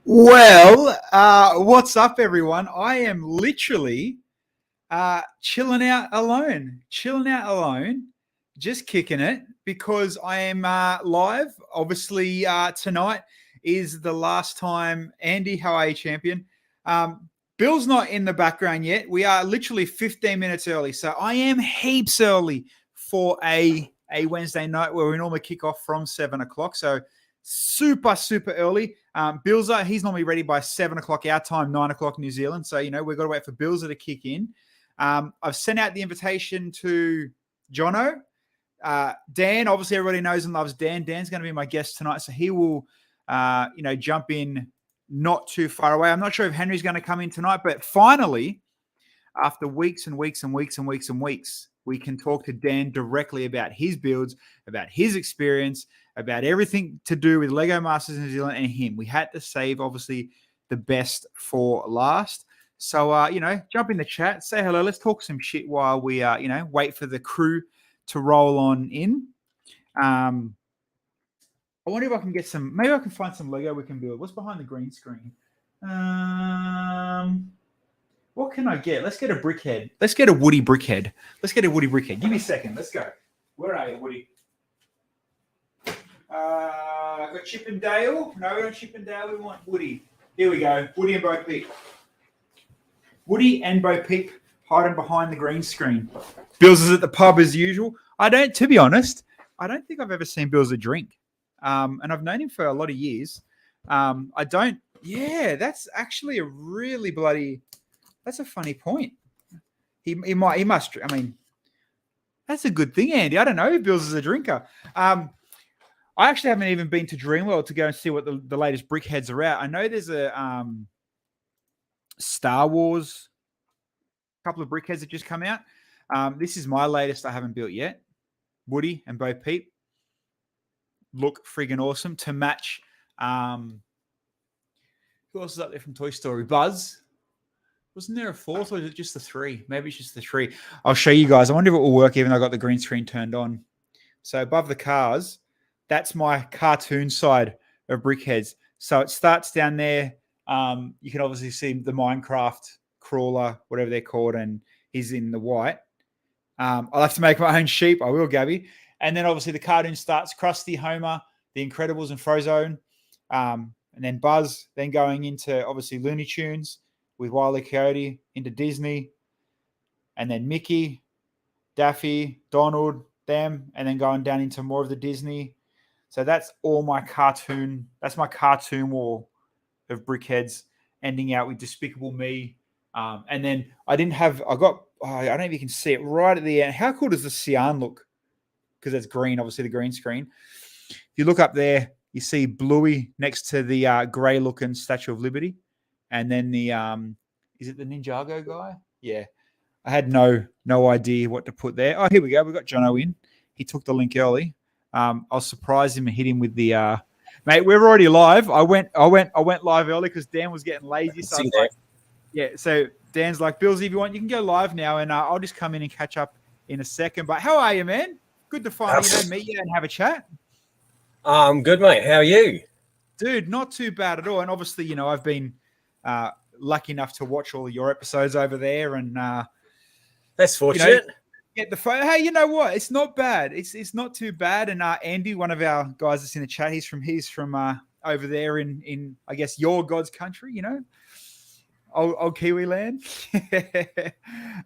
Well, what's up, everyone? I am literally chilling out alone, just kicking it because I am live. Obviously, tonight is the last time. Andy, how are you, champion? Bill's not in the background yet. We are literally 15 minutes early, so I am heaps early for a Wednesday night where we normally kick off from 7 o'clock. So super early. Bilza, he's normally ready by 7 o'clock our time, 9 o'clock New Zealand. So, we've got to wait for Bilza to kick in. I've sent out the invitation to Jono. Dan, obviously everybody knows and loves Dan. Dan's going to be my guest tonight. So he will, jump in not too far away. I'm not sure if Henry's going to come in tonight, but finally, after weeks and weeks, we can talk to Dan directly about his builds, about his experience, about everything to do with Lego Masters New Zealand and him. We had to save, obviously, the best for last. So, jump in the chat, say hello. Let's talk some shit while we, wait for the crew to roll on in. I wonder if I can get maybe I can find some Lego we can build. What's behind the green screen? What can I get? Let's get a brickhead. Let's get a Woody brickhead. Give me a second. Let's go. Where are you, Woody? I got Chip and Dale. No, we don't Chip and Dale. We want Woody. Here we go. Woody and Bo Peep. Woody and Bo Peep hiding behind the green screen. Bills is at the pub as usual. To be honest, I don't think I've ever seen Bills drink. And I've known him for a lot of years. That's actually a really that's a funny point. He must, that's a good thing, Andy. I don't know if Bills is a drinker. I actually haven't even been to Dreamworld to go and see what the latest brickheads are out. I know there's a Star Wars, couple of brickheads that just come out. This is my latest I haven't built yet. Woody and Bo Peep look friggin' awesome to match. Who else is up there from Toy Story? Buzz. Wasn't there a fourth or is it just the three? Maybe it's just the three. I'll show you guys. I wonder if it will work even though I got the green screen turned on. So above the cars, that's my cartoon side of brickheads. So it starts down there. You can obviously see the Minecraft crawler, whatever they're called, and he's in the white. I'll have to make my own sheep. I will, Gabby. And then obviously the cartoon starts Krusty, Homer, The Incredibles, and Frozone. And then Buzz, then going into obviously Looney Tunes with Wile E. Coyote, into Disney. And then Mickey, Daffy, Donald, them, and then going down into more of the Disney. So that's all my cartoon. That's my cartoon wall of brickheads, ending out with Despicable Me. And then I don't know if you can see it right at the end. How cool does the cyan look? Because that's green, obviously the green screen. If you look up there, you see Bluey next to the grey-looking Statue of Liberty. And then the, is it the Ninjago guy? Yeah. I had no idea what to put there. Oh, here we go. We got Jono in. He took the link early. I'll surprise him and hit him with the mate. We're already live. I went live early because Dan was getting lazy. So so Dan's like, Bills, if you want, you can go live now, and I'll just come in and catch up in a second. But how are you, man? Good to finally meet you and have a chat. Good, mate. How are you, dude? Not too bad at all. And obviously, I've been lucky enough to watch all of your episodes over there, and that's fortunate. Get the phone. Hey, you know what? It's not bad. It's not too bad. And Andy, one of our guys that's in the chat, he's from over there in I guess your God's country, old Kiwi land.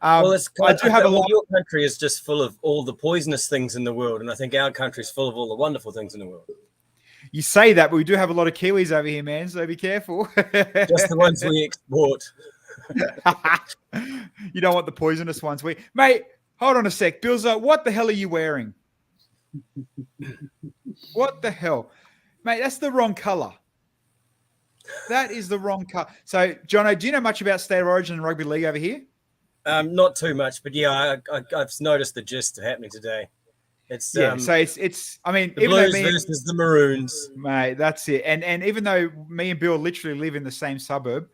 Well, I do have a lot. Your country is just full of all the poisonous things in the world, and I think our country is full of all the wonderful things in the world. You say that, but we do have a lot of Kiwis over here, man. So be careful. Just the ones we export. You don't want the poisonous ones, mate. Hold on a sec. Bilza, what the hell are you wearing? What the hell? Mate, that's the wrong color. That is the wrong color. So, Jono, do you know much about State of Origin and Rugby League over here? Not too much, but yeah, I've noticed the gist happening today. It's so it's. I mean, the even though Blues versus the Maroons, mate, that's it. And even though me and Bill literally live in the same suburb,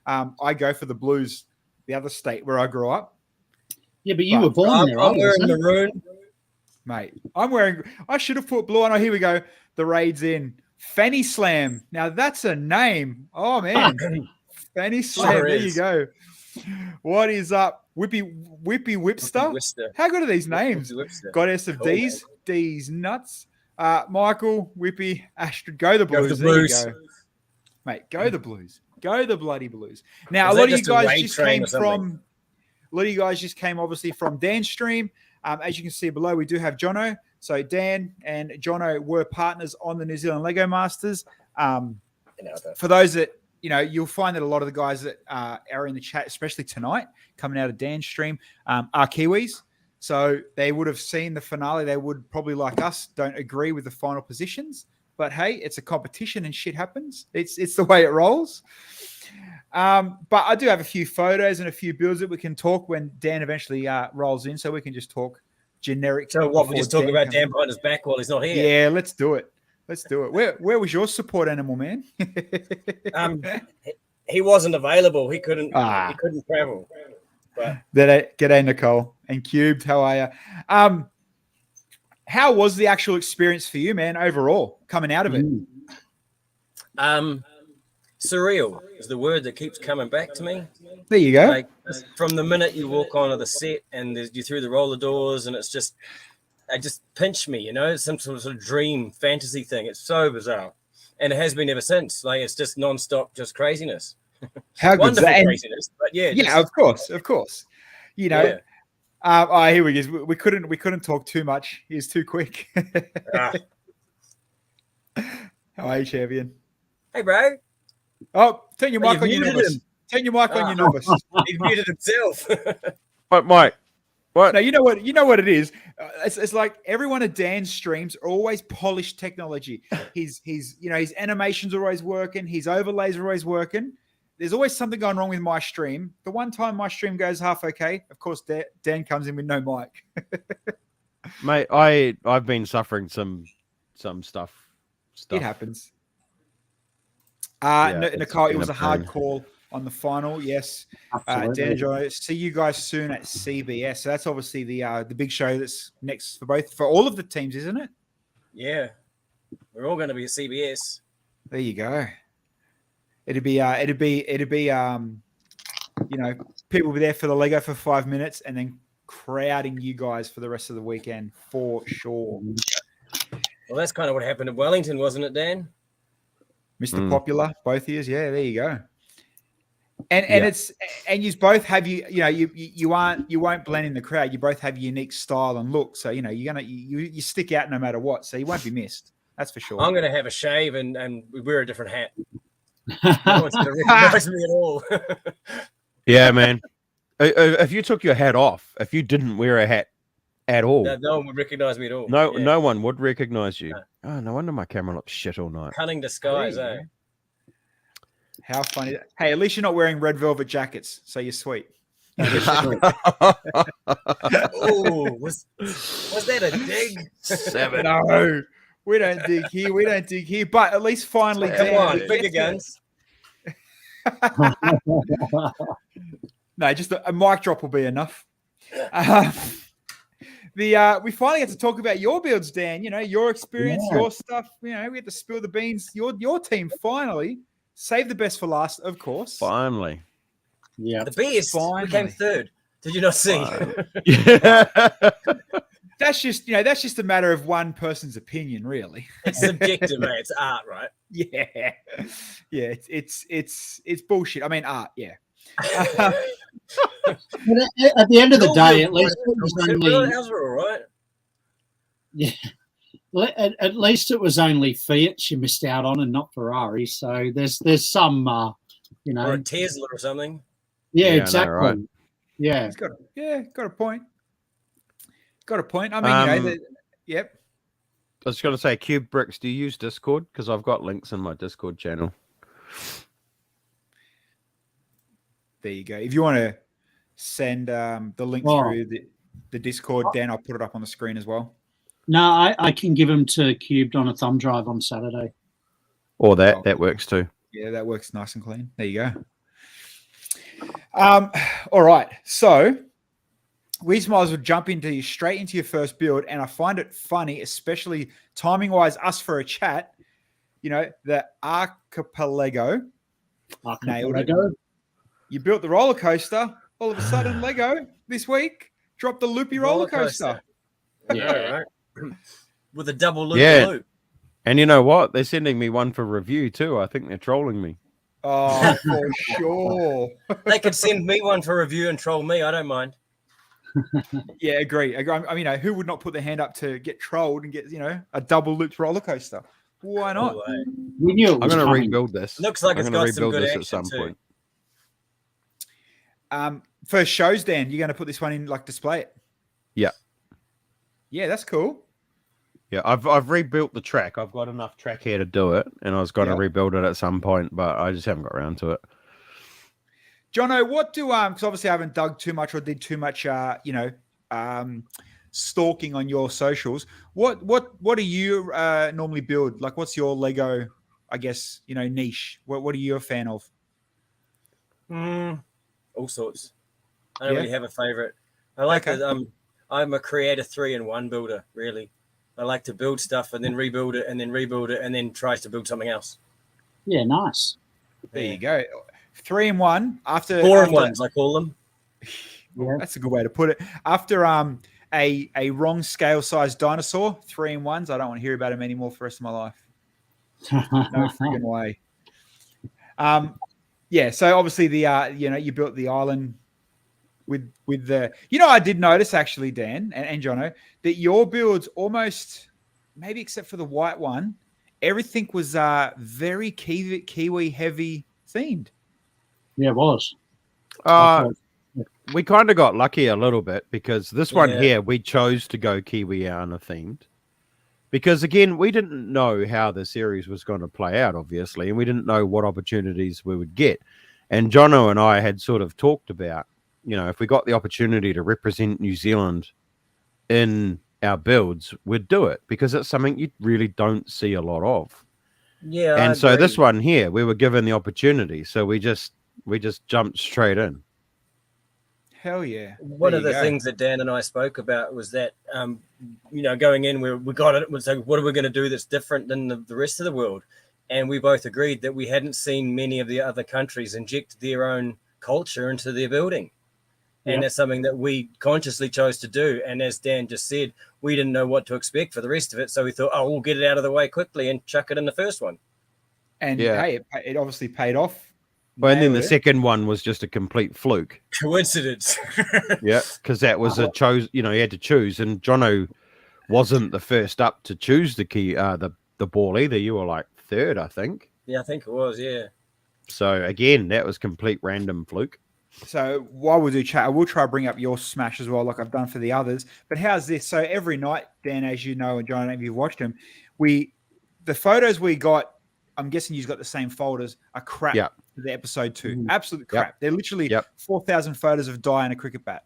I go for the Blues, the other state where I grew up. Yeah, but you were born there. I'm wearing maroon. Mate, I should have put blue on. Oh, here we go. The raid's in. Fanny Slam. Now that's a name. Oh man. Fanny Slam. Sure there you go. What is up? Whippy Whipster? How good are these names? Goddess of D's. D's nuts. Michael, Whippy, Astrid. Go the Blues. There you go. Mate, go the Blues. Go the bloody Blues. Now, a lot of you guys just came from... A lot of you guys just came, obviously, from Dan's stream. As you can see below, we do have Jono. So Dan and Jono were partners on the New Zealand Lego Masters. For those that, you'll find that a lot of the guys that are in the chat, especially tonight, coming out of Dan's stream, are Kiwis. So they would have seen the finale. They would probably, like us, don't agree with the final positions. But hey, it's a competition and shit happens. It's the way it rolls. But I do have a few photos and a few builds that we can talk when Dan eventually rolls in, so we can just talk generic. So what, we just talk about Dan behind his back while he's not here? Yeah, let's do it. Where was your support animal, man? He wasn't available. He couldn't travel. But G'day, Nicole and Cubed. How are you? How was the actual experience for you, man, overall, coming out of it? Surreal is the word that keeps coming back to me. There you go. Like, from the minute you walk onto the set and you through the roller doors, and it just pinched me, it's some sort of dream fantasy thing. It's so bizarre, and it has been ever since. Like, it's just nonstop, just craziness. How good wonderful craziness, but yeah, of course. Here we go. We couldn't talk too much. He's too quick. How are you, champion? Hey, bro. Oh, turn your mic on your novice. Turn your mic on your novice. He muted himself. What, Mike? What? No, you know what it is. It's like every one of Dan's streams are always polished technology. His animations are always working. His overlays are always working. There's always something going wrong with my stream. The one time my stream goes half okay, of course, Dan comes in with no mic. Mate, I've been suffering some stuff. It happens. Nicole, it was a hard call on the final. Yes, Dan and Jono. See you guys soon at CBS. So that's obviously the big show that's next for all of the teams, isn't it? Yeah, we're all going to be at CBS. There you go. It'd be people be there for the Lego for 5 minutes and then crowding you guys for the rest of the weekend for sure. Well, that's kind of what happened in Wellington, wasn't it, Dan? Mr. Popular, both ears. Yeah, there you go. And you both have you won't blend in the crowd. You both have unique style and look. So you stick out no matter what. So you won't be missed. That's for sure. I'm gonna have a shave and wear a different hat. No one's gonna recognize me at all. Yeah, man. If you took your hat off, if you didn't wear a hat at all, no one would recognize me at all. No one would recognize you. Oh, no wonder my camera looks shit all night. Cunning disguise, eh? How funny. Hey, at least you're not wearing red velvet jackets, so you're sweet. Oh, was that a dig? 7. No, we don't dig here. But at least finally, come on, bigger guns. No, just a mic drop will be enough. We finally get to talk about your builds, Dan. Your experience, your stuff. We had to spill the beans. Your team finally saved the best for last, of course. Finally, yeah. The best became third. Did you not see? Yeah. That's just a matter of one person's opinion, really. It's subjective, mate. It's art, right? Yeah. It's bullshit. I mean, art. Yeah. At the end of the day, at least it was only. All right. Yeah. At least it was only Fiat you missed out on, and not Ferrari. So there's some, or a Tesla or something. Yeah, exactly. No, right. Yeah. Got a point. I mean, yep. I was going to say, Cube Bricks, do you use Discord? Because I've got links in my Discord channel. There you go. If you want to send the link Oh. through the Discord, Dan, I'll put it up on the screen as well. No, I can give them to Cubed on a thumb drive on Saturday. Or that Oh. that works too. Yeah, that works nice and clean. There you go. All right. So we might as well jump straight into your first build. And I find it funny, especially timing wise, us for a chat, the Archipelago. Nailed it. You built the roller coaster. All of a sudden, Lego this week dropped the loopy roller coaster. Yeah, right. With a double loop. Yeah. And you know what? They're sending me one for review too. I think they're trolling me. Oh, for sure. They could send me one for review and troll me. I don't mind. Yeah, agree. I mean, who would not put their hand up to get trolled and get, a double looped roller coaster? Why not? We knew it was I'm going to coming. rebuild this. Looks like I'm it's gonna got some rebuild good this action at some too. point. First shows, Dan, you're going to put this one in, display it? Yeah. Yeah, that's cool. Yeah, I've rebuilt the track. I've got enough track here to do it, and I was going to rebuild it at some point, but I just haven't got around to it. Jono, what do because obviously I haven't dug too much or did too much stalking on your socials. What do you normally build? Like, what's your Lego, I guess, niche? What are you a fan of? All sorts. I don't really have a favorite. I like that. I'm a creator 3-in-1 builder. Really, I like to build stuff and then rebuild it and then rebuild it and then tries to build something else. Yeah, nice. There you go. 3-in-1 after 4-in-1s, I call them. Yeah. That's a good way to put it. After a wrong scale size dinosaur, 3-in-1s. I don't want to hear about him anymore for the rest of my life. No freaking way. Yeah. So obviously you built the island with the. I did notice actually, Dan and Jono, that your builds almost, maybe except for the white one, everything was very Kiwi heavy themed. Yeah, it was. We kind of got lucky a little bit because this one here, we chose to go Kiwiana themed. Because again, we didn't know how the series was going to play out, obviously, and we didn't know what opportunities we would get. And Jono and I had sort of talked about, if we got the opportunity to represent New Zealand in our builds, we'd do it because it's something you really don't see a lot of. Yeah. And so this one here, we were given the opportunity, so we just jumped straight in. Hell yeah. One of the things that Dan and I spoke about was that, going in, we got it. It was like, what are we going to do that's different than the rest of the world? And we both agreed that we hadn't seen many of the other countries inject their own culture into their building. And that's something that we consciously chose to do. And as Dan just said, we didn't know what to expect for the rest of it. So we thought, we'll get it out of the way quickly and chuck it in the first one. And hey, it obviously paid off. Well, and then the second one was just a complete fluke. Coincidence. Yeah, because that was a chose. You had to choose, and Jono wasn't the first up to choose the ball either. You were like third, I think. Yeah, I think it was. Yeah. So again, that was complete random fluke. So while we do chat, I will try to bring up your smash as well, like I've done for the others. But how's this? So every night, Dan, as you know, and John, if you've watched them, the photos we got, I'm guessing you've got the same folders, are crap. Yeah. The episode 2, absolute crap. Yep. They're literally Yep. 4,000 photos of Di and a cricket bat.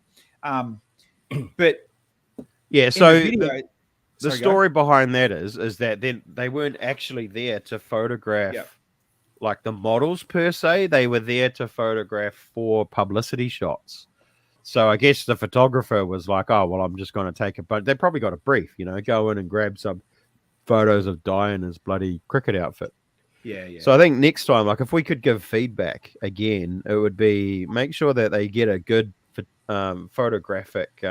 But yeah, so the story behind that is that they weren't actually there to photograph like the models per se. They were there to photograph for publicity shots. So I guess the photographer was like, oh, well, I'm just going to take but they probably got a brief, go in and grab some photos of Di in his bloody cricket outfit. Yeah. So I think next time, like if we could give feedback again, it would be make sure that they get a good photographic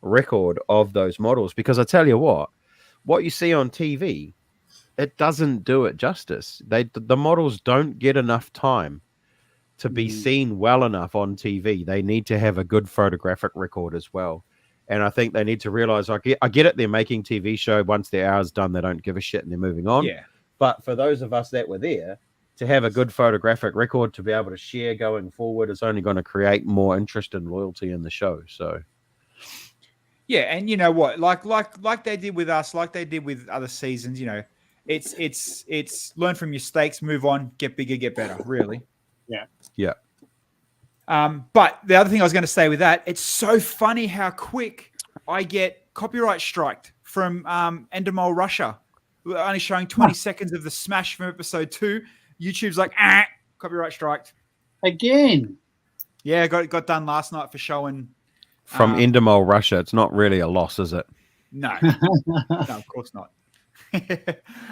record of those models. Because I tell you what you see on TV, it doesn't do it justice. The models don't get enough time to be seen well enough on TV. They need to have a good photographic record as well. And I think they need to realize, I get it. They're making TV show. Once their hour's done, they don't give a shit and they're moving on. Yeah. But for those of us that were there, to have a good photographic record to be able to share going forward is only going to create more interest and loyalty in the show. So, yeah, and you know what, like they did with us, like they did with other seasons, it's learn from your mistakes, move on, get bigger, get better. Really. Yeah. Yeah. But the other thing I was going to say with that, it's so funny how quick I get copyright striked from Endemol Russia. We're only showing 20 seconds of the smash from episode 2. YouTube's like, copyright striked. Again. Yeah, got done last night for showing. From Endemol Russia, it's not really a loss, is it? No, no, of course not.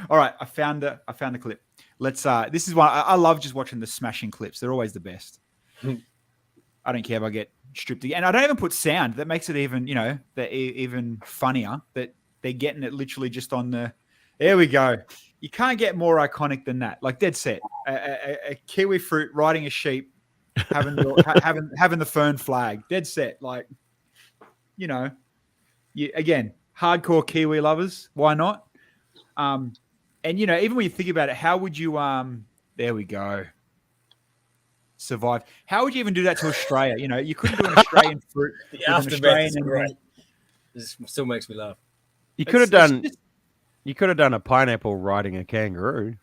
All right, I found a clip. Let's. This is why I love just watching the smashing clips. They're always the best. I don't care if I get stripped again. And I don't even put sound. That makes it even, even funnier that they're getting it literally just on the. There we go. You can't get more iconic than that. Like dead set. A kiwi fruit riding a sheep, having the fern flag. Dead set. Like, again, hardcore Kiwi lovers. Why not? And even when you think about it, how would you? There we go. Survive. How would you even do that to Australia? You couldn't do an Australian fruit. The aftermath is great. This still makes me laugh. You could have done a pineapple riding a kangaroo.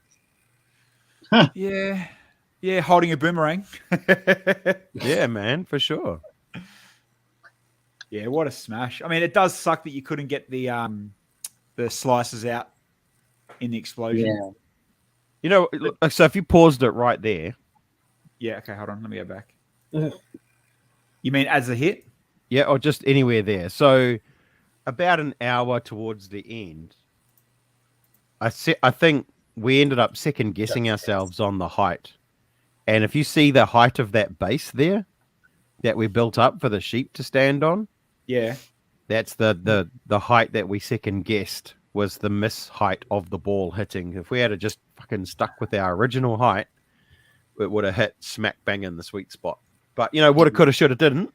Yeah, holding a boomerang. Yeah, man, for sure. Yeah, what a smash! I mean, it does suck that you couldn't get the slices out in the explosion. Yeah. So if you paused it right there. Yeah, okay, hold on. Let me go back. You mean as a hit? Yeah, or just anywhere there. So about an hour towards the end, I think we ended up second guessing ourselves on the height. And if you see the height of that base there that we built up for the sheep to stand on, yeah, that's the height that we second guessed was the miss height of the ball hitting. If we had just fucking stuck with our original height, it would have hit smack bang in the sweet spot. But woulda, coulda, shoulda, didn't.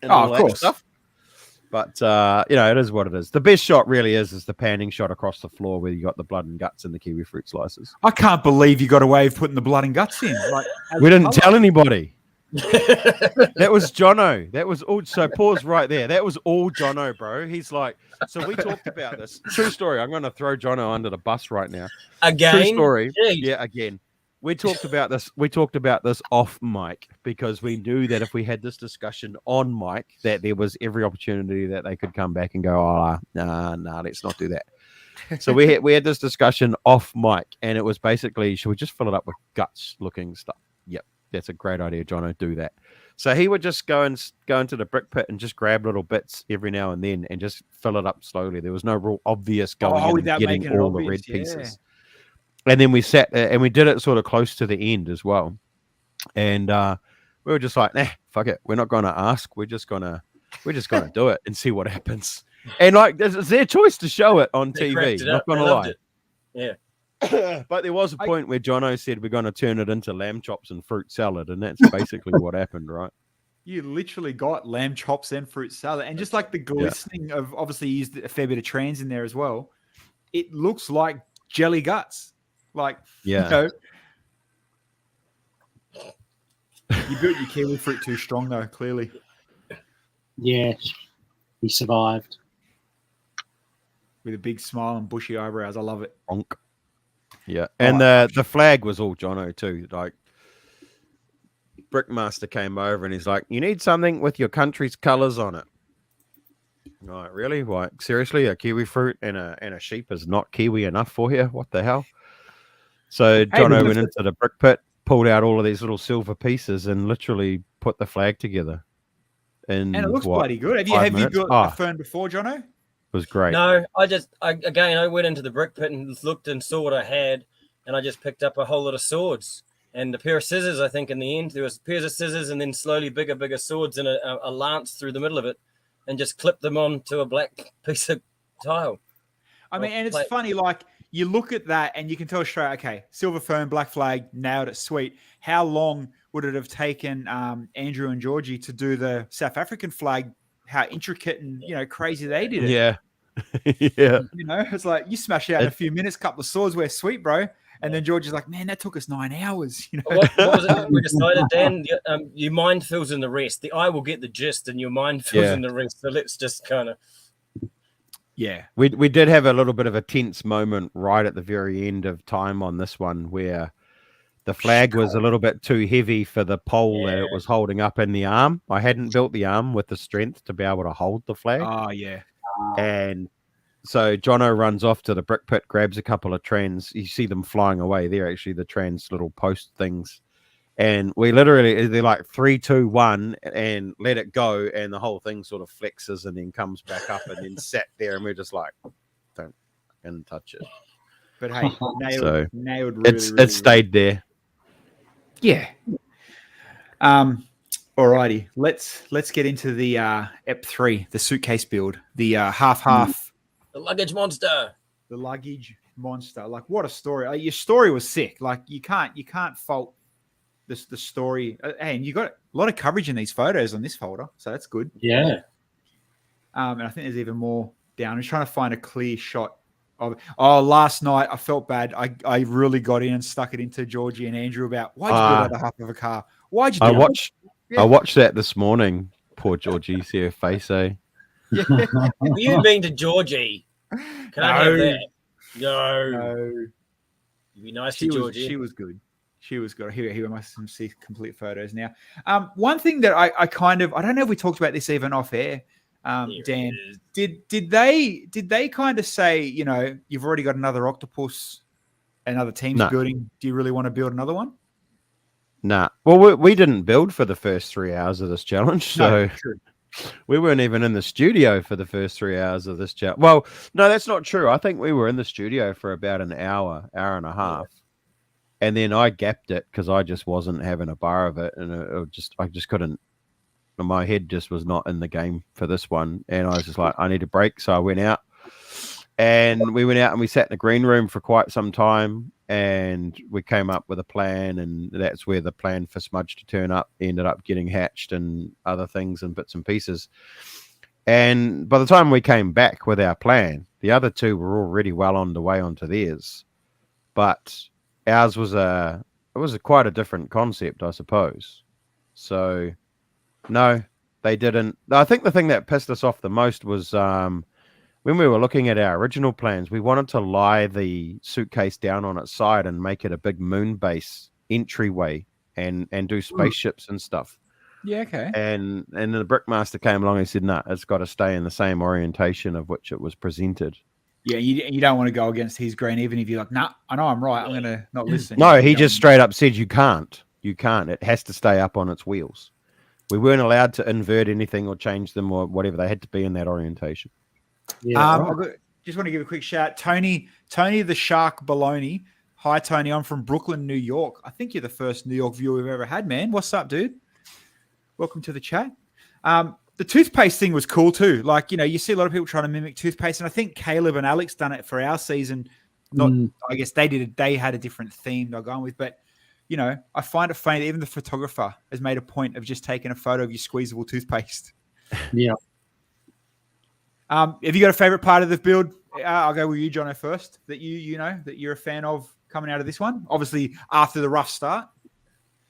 Of course. Stuff. But it is what it is. The best shot really is the panning shot across the floor where you got the blood and guts in the kiwi fruit slices. I can't believe you got away with putting the blood and guts in. Like, we didn't tell anybody. That was Jono. That was all. So pause right there. That was all Jono, bro. He's like, so we talked about this. True story. I'm going to throw Jono under the bus right now. Again? True story. Jeez. Yeah, again. We talked about this. We talked about this off mic because we knew that if we had this discussion on mic, that there was every opportunity that they could come back and go, nah, let's not do that. So we had this discussion off mic, and it was basically, should we just fill it up with guts looking stuff? Yep, that's a great idea, Jono. Do that. So he would just go into the brick pit and just grab little bits every now and then and just fill it up slowly. There was no real obvious going in and getting all the red pieces. And then we sat and we did it sort of close to the end as well. And we were just like, nah, fuck it. We're not going to ask. We're just going to do it and see what happens. And like, it's their choice to show it on TV. Not going to lie. Yeah. But there was a point where Jono said we're going to turn it into lamb chops and fruit salad. And that's basically what happened, right? You literally got lamb chops and fruit salad. And just like the glistening of, obviously you used a fair bit of trans in there as well. It looks like jelly guts. Like, you built your kiwi fruit too strong, though, clearly. Yeah, he survived. With a big smile and bushy eyebrows. I love it. Bonk. Yeah, and the flag was all Jono, too. Like, Brickmaster came over and he's like, you need something with your country's colours on it. Right, really? Like, seriously? A kiwi fruit and a sheep is not kiwi enough for you? What the hell? So Jono went into the brick pit, pulled out all of these little silver pieces, and literally put the flag together. And it looks bloody good. Have you built a fern before, Jono? It was great. No, I went into the brick pit and looked and saw what I had, and I just picked up a whole lot of swords and a pair of scissors. I think in the end there was pairs of scissors, and then slowly bigger swords and a lance through the middle of it, and just clipped them onto a black piece of tile. I mean, and it's funny, like. You look at that and you can tell straight, okay, silver fern, black flag, nailed it, sweet. How long would it have taken Andrew and Georgie to do the South African flag? How intricate and crazy they did it. Yeah, yeah. It's like you smash out in a few minutes, couple of swords, we're sweet, bro. And then Georgie's like, man, that took us 9 hours. What was it we decided, Dan? Your mind fills in the rest. The eye will get the gist, and your mind fills in the rest. So let's just kind of. Yeah, we did have a little bit of a tense moment right at the very end of time on this one where the flag was a little bit too heavy for the pole that it was holding up in the arm. I hadn't built the arm with the strength to be able to hold the flag. Oh yeah. And so Jono runs off to the brick pit, grabs a couple of trans. You see them flying away. They're actually the trans little post things. And we literally, they're like 3, 2, 1, and let it go. And the whole thing sort of flexes and then comes back up and then sat there. And we're just like, don't fucking touch it. But hey, nailed really, it stayed there. Yeah. Alrighty. Let's get into the EP3, the suitcase build, the half. The luggage monster. The luggage monster. Like, what a story. Your story was sick. Like, you can't fault the story. And you got a lot of coverage in these photos on this folder, so that's good. Yeah. And I think there's even more down. I'm just trying to find a clear shot of it. Oh, last night I felt bad. I really got in and stuck it into Georgie and Andrew about why'd you build that half of a car? Why'd you do I watched that this morning. Poor Georgie, see her face, eh? Yeah. Have you been to Georgie? Can I have that? No. You'd be nice to Georgie. She was good. She was good. Here I must see complete photos now. One thing that I don't know if we talked about this even off air, Dan. Did they kind of say, you know, you've already got another octopus, another team's building. Do you really want to build another one? Nah. Well, we didn't build for the first 3 hours of this challenge, so true. We weren't even in the studio for the first 3 hours of this challenge. Well, no, that's not true. I think we were in the studio for about an hour and a half, and then I gapped it because I just wasn't having a bar of it, and I just couldn't. My head just was not in the game for this one, and I was just like, I need a break, so I went out. And we went out and we sat in the green room for quite some time, and we came up with a plan, and that's where the plan for Smudge to turn up ended up getting hatched and other things and bits and pieces. And by the time we came back with our plan, the other two were already well on the way onto theirs. But ours was quite a different concept, I suppose. So no, they didn't. I think the thing that pissed us off the most was when we were looking at our original plans, we wanted to lie the suitcase down on its side and make it a big moon base entryway and do spaceships and stuff. Yeah, okay. And the Brickmaster came along and said, no, it's got to stay in the same orientation of which it was presented. Yeah, you don't want to go against his green, even if you're like, nah, I know I'm right. I'm going to not listen. No, he just straight up said, you can't. It has to stay up on its wheels. We weren't allowed to invert anything or change them or whatever. They had to be in that orientation. Yeah, just want to give a quick shout. Tony the Shark Baloney. Hi, Tony. I'm from Brooklyn, New York. I think you're the first New York viewer we've ever had, man. What's up, dude? Welcome to the chat. The toothpaste thing was cool too. Like, you know, you see a lot of people trying to mimic toothpaste, and I think Caleb and Alex done it for our season. I guess they had a different theme they're going with, but you know, I find it funny that even the photographer has made a point of just taking a photo of your squeezable toothpaste. Yeah. Have you got a favorite part of the build? I'll go with you, Jono, first. That you know that you're a fan of coming out of this one. Obviously, after the rough start.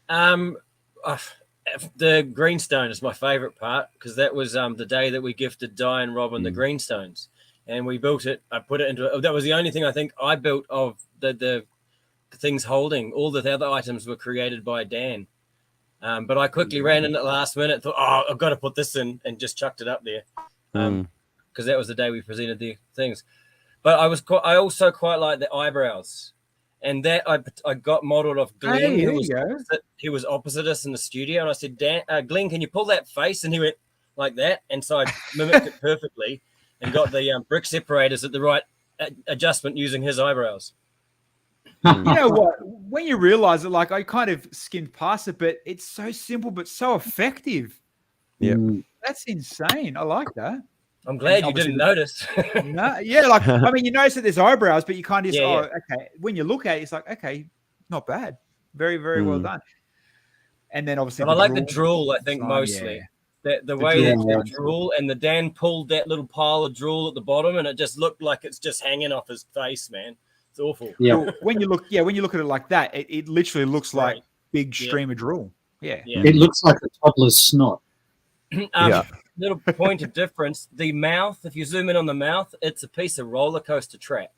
The greenstone is my favorite part because that was the day that we gifted Di and Robin the greenstones, and we built it. I put it into. That was the only thing I think I built of the things holding. All the other items were created by Dan, but I quickly ran in at the last minute. Thought, I've got to put this in, and just chucked it up there. Because that was the day we presented the things. But I also quite like the eyebrows, and that I got modeled off Glenn. He was opposite us in the studio, and I said, Glenn, can you pull that face? And he went like that, and so I mimicked it perfectly and got the brick separators at the right adjustment using his eyebrows. You know what? When you realize it, like I kind of skimmed past it, but it's so simple but so effective. Yeah, that's insane. I like that. I'm glad you didn't notice. No, yeah, like I mean, you notice that there's eyebrows, but you kind of just okay. When you look at it, it's like okay, not bad, very very well done. And then obviously, but I like the drool. I think mostly the way that the drool and the Dan pulled that little pile of drool at the bottom, and it just looked like it's just hanging off his face, man. It's awful. Yeah. Well, when you look at it like that, it literally looks like big stream of drool. Yeah. It looks like a toddler's snot. Little point of difference. The mouth, if you zoom in on the mouth, it's a piece of roller coaster track.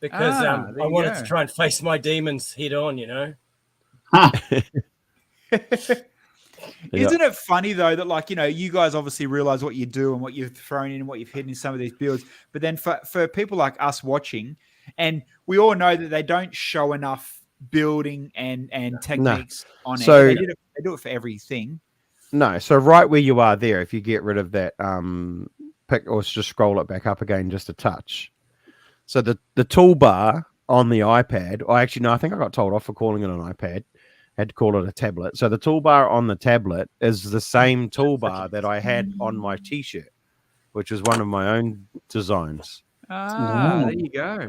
because there I you wanted go. to try and face my demons head on, you know. Isn't it funny though that, like, you know, you guys obviously realize what you do and what you've thrown in and what you've hidden in some of these builds, but then for people like us watching, and we all know that they don't show enough building and techniques on So- air. They do it for everything. No, so right where you are there, if you get rid of that pick or just scroll it back up again just a touch. So the toolbar on the iPad, or actually no, I think I got told off for calling it an iPad. Had to call it a tablet. So the toolbar on the tablet is the same toolbar that I had on my t-shirt, which was one of my own designs. There you go.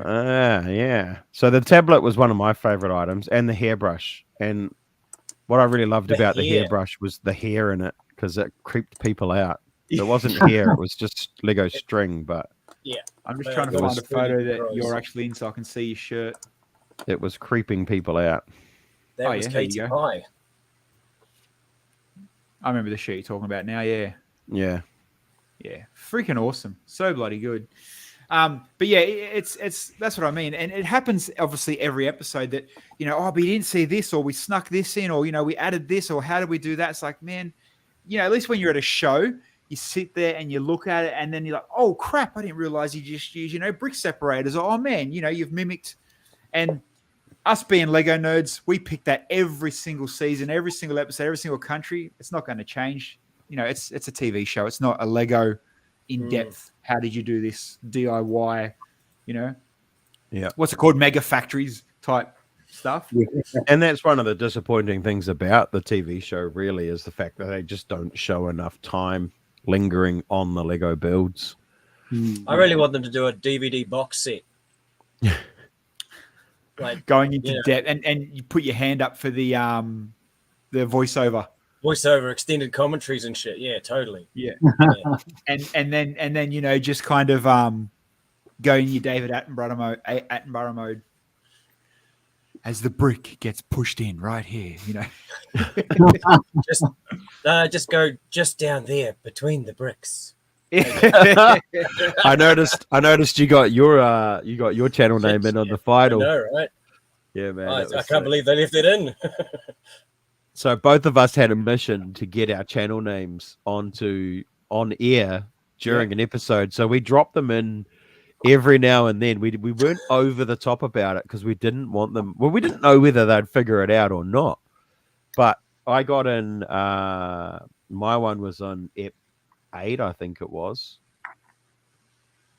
Yeah. So the tablet was one of my favorite items, and the hairbrush. And what I really loved The about the hair. hairbrush was the hair in it, because it creeped people out. It wasn't hair; it was just Lego string, but I'm just Well, trying to it find was a photo really that gross. you're actually in so I can see your shirt. it was creeping people out. That Oh, was yeah, there you Katie go. Pie. I remember the shirt you're talking about now. Yeah. Yeah. Yeah, freaking awesome. So bloody good. But yeah, it's that's what I mean. And it happens obviously every episode that, you know, oh, but you didn't see this, or we snuck this in, or, you know, we added this, or how did we do that? It's like, man, you know, at least when you're at a show, you sit there and you look at it and then you're like, oh crap, I didn't realize you just used, you know, brick separators. Or, oh man, you know, you've mimicked. And us being Lego nerds, we pick that every single season, every single episode, every single country. It's not going to change. You know, it's a TV show. It's not a Lego in depth. How did you do this DIY? You know, Yeah. what's it called? Mega factories type stuff. And that's one of the disappointing things about the TV show, really, is the fact that they just don't show enough time lingering on the Lego builds. I really want them to do a DVD box set. Like Going into Yeah. depth, and you put your hand up for the voiceover. voiceover, extended commentaries and shit. Yeah, totally. Yeah. Yeah. and then you know, just kind of go in your David Attenborough mode as the brick gets pushed in right here, you know. Just go just down there between the bricks. I noticed you got your channel name in on the I final. know, right? Yeah, man. Oh, that was I can't sick. believe they left it in. So both of us had a mission to get our channel names on air during an episode. So we dropped them in every now and then. We weren't over the top about it because we didn't want them. Well, we didn't know whether they'd figure it out or not. But I got in. My one was on Ep 8, I think it was,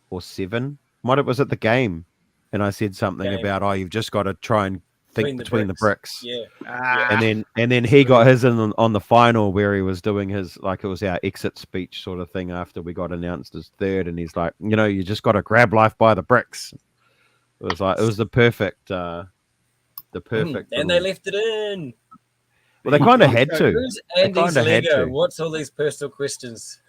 or 7. Was at the game, and I said something Game. about, "Oh, you've just got to try and think between the bricks." Yeah. And then he got his in on the final where he was doing his, like, it was our exit speech sort of thing after we got announced as third, and he's like, you know, you just got to grab life by the bricks. It was like, it was the perfect And little- they left it in. well, they kind of had to. Who's They Andy's kinda had Lego? to. What's all these personal questions?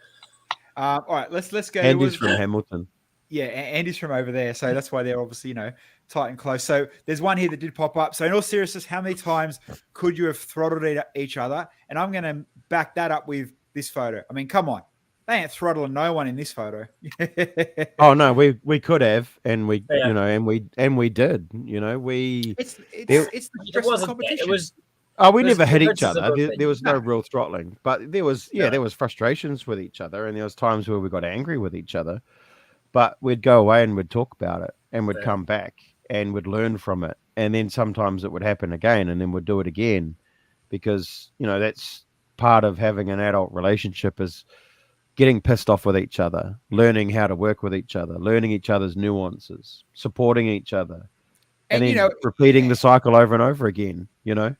All right, let's go. Andy's from Hamilton. Yeah, Andy's from over there, so that's why they're obviously, you know, tight and close. So there's one here that did pop up. So in all seriousness, how many times could you have throttled each other? And I'm going to back that up with this photo. I mean, come on, they ain't throttling no one in this photo. Oh no, we could have, and we Yeah. you know, and we did. You know, we It's There- the It stress of wasn't. competition. It was. we There's never hit each differences other. of There was no opinion. real throttling, but there was No. there was frustrations with each other, and there was times where we got angry with each other. But we'd go away and we'd talk about it, and we'd Yeah. come back and we'd learn from it, and then sometimes it would happen again, and then we'd do it again, because you know that's part of having an adult relationship is getting pissed off with each other, learning how to work with each other, learning each other's nuances, supporting each other, and then you know, repeating the cycle over and over again. You know.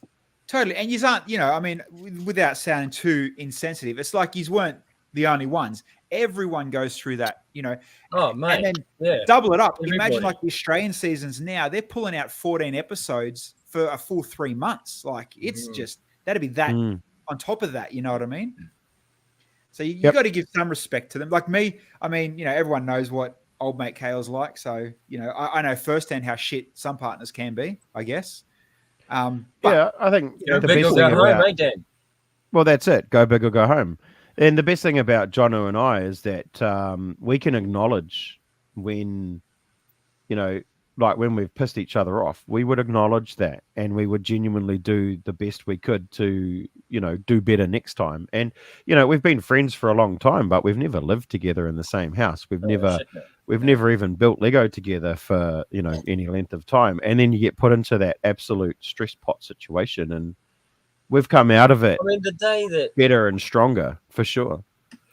totally. And you aren't, you know, I mean, without sounding too insensitive, it's like you weren't the only ones. Everyone goes through that, you know. Oh mate. And then Yeah. double it up. Everybody. Imagine like the Australian seasons now, they're pulling out 14 episodes for a full 3 months. Like it's just, that'd be that Mm. on top of that, you know what I mean? So you Yep. got to give some respect to them. Like me, I mean, you know, everyone knows what old mate Kale's like. So, you know, I know firsthand how shit some partners can be, I guess. But Yeah, I think Go the big best or thing go home, about eh, Dan? well, that's it. Go big or go home. And the best thing about Jono and I is that we can acknowledge when, you know, like when we've pissed each other off, we would acknowledge that, and we would genuinely do the best we could to, do better next time. And we've been friends for a long time, but we've never lived together in the same house. We've Oh, never shit, no. we've never even built Lego together for any length of time. And then you get put into that absolute stress pot situation, and we've come out of it I mean, the day that better and stronger for sure.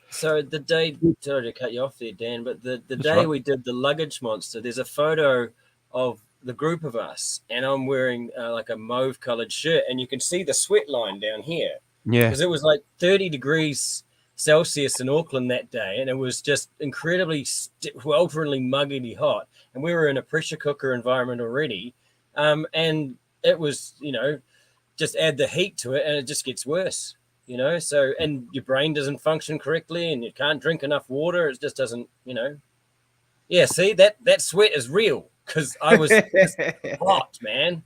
sorry to cut you off there, Dan, but the That's day right. we did the luggage monster, there's a photo of the group of us, and I'm wearing like a mauve colored shirt, and you can see the sweat line down here Yeah, because it was like 30 degrees Celsius in Auckland that day, and it was just incredibly welteringly muggily hot, and we were in a pressure cooker environment already, and it was just add the heat to it and it just gets worse. So, and your brain doesn't function correctly and you can't drink enough water. It just doesn't. Yeah, see, that sweat is real because I was hot, man.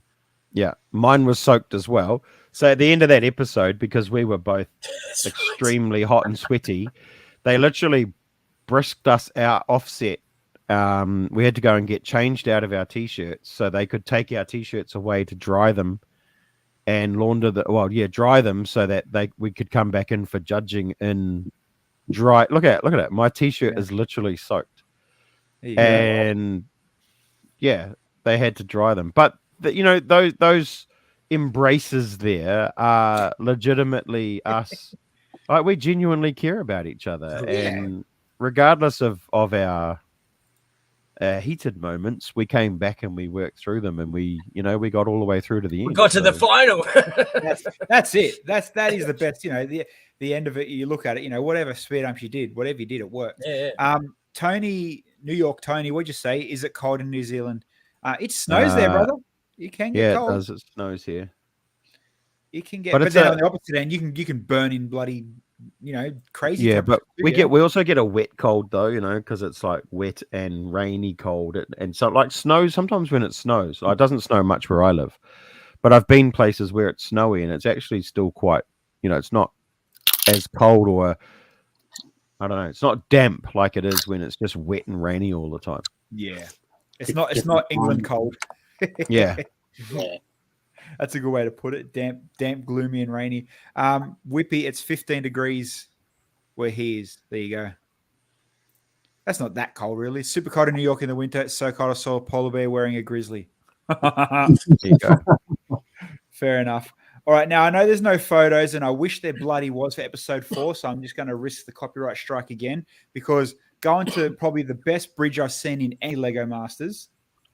yeah. Mine was soaked as well. So at the end of that episode, because we were both That's right. extremely hot and sweaty, they literally brisked us out offset. We had to go and get changed out of our t-shirts so they could take our t-shirts away to dry them and dry them so that we could come back in for judging in dry. Look at it. My t-shirt Yeah. is literally soaked. There you go. And yeah, they had to dry them. But those embraces there are legitimately us. Like, we genuinely care about each other, Yeah. and regardless of our heated moments, we came back and we worked through them, and we got all the way through to the end. We got to the final. That's it. That is the best. The end of it. You look at it. Whatever speed ups you did, whatever you did, it worked. Yeah. Tony, New York, Tony, what'd you say? Is it cold in New Zealand? It snows there, brother. You can get Yeah, cold. it does. It snows here. You can get, But but it's then on the opposite end, you can burn in bloody, crazy. Yeah, but temperatures too, we also get a wet cold though, because it's like wet and rainy cold, and so like snows. Sometimes when it snows, it doesn't snow much where I live, but I've been places where it's snowy and it's actually still quite, it's not as cold, or I don't know, it's not damp like it is when it's just wet and rainy all the time. Yeah, it's not England cold. Yeah. Yeah. That's a good way to put it. Damp, gloomy, and rainy. Whippy, it's 15 degrees where he is. There you go. That's not that cold, really. It's super cold in New York in the winter. It's so cold I saw a polar bear wearing a grizzly. There you go. Fair enough. All right, now I know there's no photos, and I wish there bloody was for episode 4, so I'm just going to risk the copyright strike again, because going to probably the best bridge I've seen in any Lego Masters